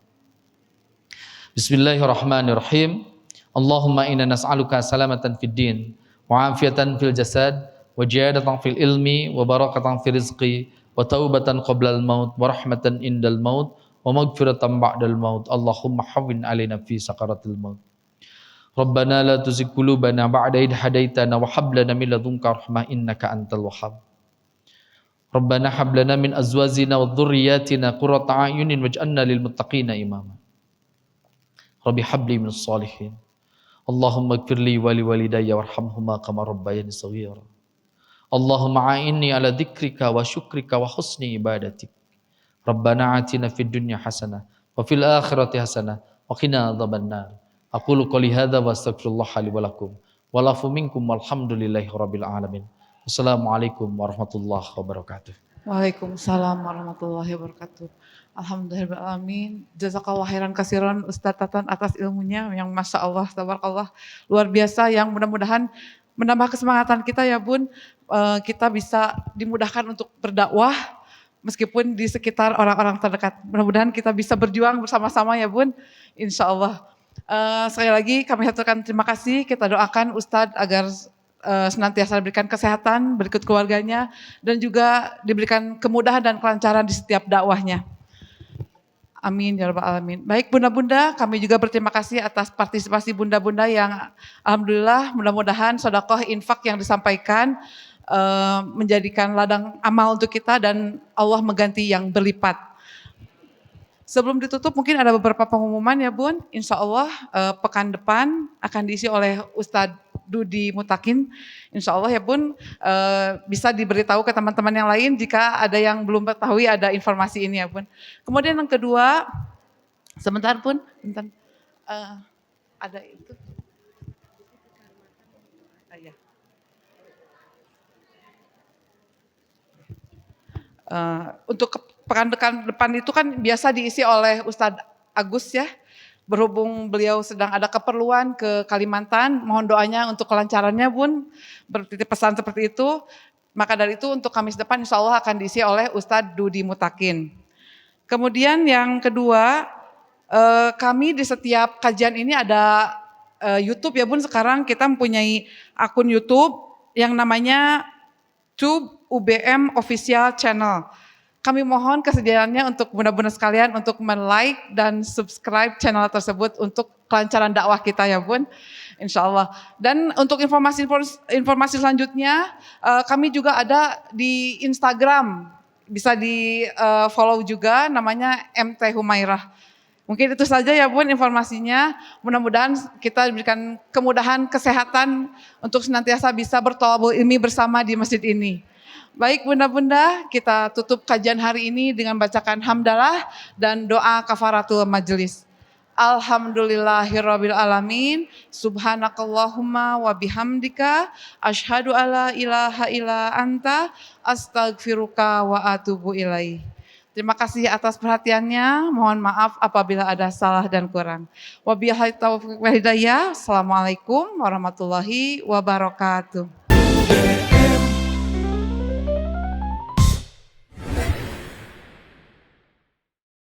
Bismillahirrahmanirrahim. Allahumma inna nas'aluka salamatan fid din wa afiatan fil jasad wa jiyadatan fil ilmi wa barakatan fil rizqi wa taubatan qabla al maut wa rahmatan indal maut wa maghfiratan ba'dal maut. Allahumma hawwin alaina fi sakaratil maut. Rabbana la tuzigh qulubana ba'da idh hadaitana wa hab lana min ladunka rahmah innaka antal wahhab. Rabbana hab lana min azwajina wa dhurriyyatina qurrata a'yunin waj'alna lil muttaqina imama. Rabbi habli minas salihin. Allahumma ighfirli wa li walidayya warhamhuma kama rabbayani shaghira. Allahumma a'inni ala dzikrika wa syukrika wa husni ibadatik. Rabbana atina fid dunya hasanah wa fil akhirati hasanah wa qina adzabannar. Aqulu qouli hadza wa astaghfirullah li wa lakum wa lafu minkum walhamdulillahi rabbil alamin. Wassalamualaikum warahmatullahi wabarakatuh. Waalaikumsalam warahmatullahi wabarakatuh. Alhamdulillahirrahmanirrahim. Jazakallah khairan kasiran Ustadz Tatan atas ilmunya yang Masya Allah, tabarakallah, luar biasa, yang mudah-mudahan menambah kesemangatan kita ya Bun. Kita bisa dimudahkan untuk berdakwah meskipun di sekitar orang-orang terdekat. Mudah-mudahan kita bisa berjuang bersama-sama ya Bun, insya Allah. Sekali lagi kami haturkan terima kasih, kita doakan Ustadz agar senantiasa diberikan kesehatan berikut keluarganya, dan juga diberikan kemudahan dan kelancaran di setiap dakwahnya. Amin ya rabbal alamin. Baik bunda-bunda, kami juga berterima kasih atas partisipasi bunda-bunda yang alhamdulillah mudah-mudahan sedekah infak yang disampaikan menjadikan ladang amal untuk kita dan Allah mengganti yang berlipat. Sebelum ditutup mungkin ada beberapa pengumuman ya Bun. Insya Allah pekan depan akan diisi oleh Ustadz Dudi Mutakin. Insya Allah ya Bun, bisa diberitahu ke teman-teman yang lain jika ada yang belum mengetahui ada informasi ini ya Bun. Kemudian yang kedua, Sebentar pun, bentar. Ada itu. Ya. Untuk pekan depan itu kan biasa diisi oleh Ustadz Agus ya. Berhubung beliau sedang ada keperluan ke Kalimantan, mohon doanya untuk kelancarannya Bun, bertitip pesan seperti itu. Maka dari itu untuk Kamis depan insya Allah akan diisi oleh Ustadz Dudi Mutakin. Kemudian yang kedua, kami di setiap kajian ini ada YouTube ya Bun, sekarang kita mempunyai akun YouTube yang namanya Tube UBM Official Channel. Kami mohon kesediaannya untuk bunda-bunda sekalian untuk like dan subscribe channel tersebut untuk kelancaran dakwah kita ya Bun, insya Allah. Dan untuk informasi selanjutnya kami juga ada di Instagram, bisa di follow juga namanya MT Humairah. Mungkin itu saja ya Bun informasinya, mudah-mudahan kita diberikan kemudahan kesehatan untuk senantiasa bisa bertolabul ilmi bersama di masjid ini. Baik bunda-bunda, kita tutup kajian hari ini dengan bacakan hamdalah dan doa kafaratul majelis. Alhamdulillahirabbil alamin, subhanakallahumma wa bihamdika, asyhadu alla ilaha illa anta, astaghfiruka wa atubu ilaih. Terima kasih atas perhatiannya, mohon maaf apabila ada salah dan kurang. Wabillahi taufiq wal hidayah, assalamualaikum warahmatullahi wabarakatuh.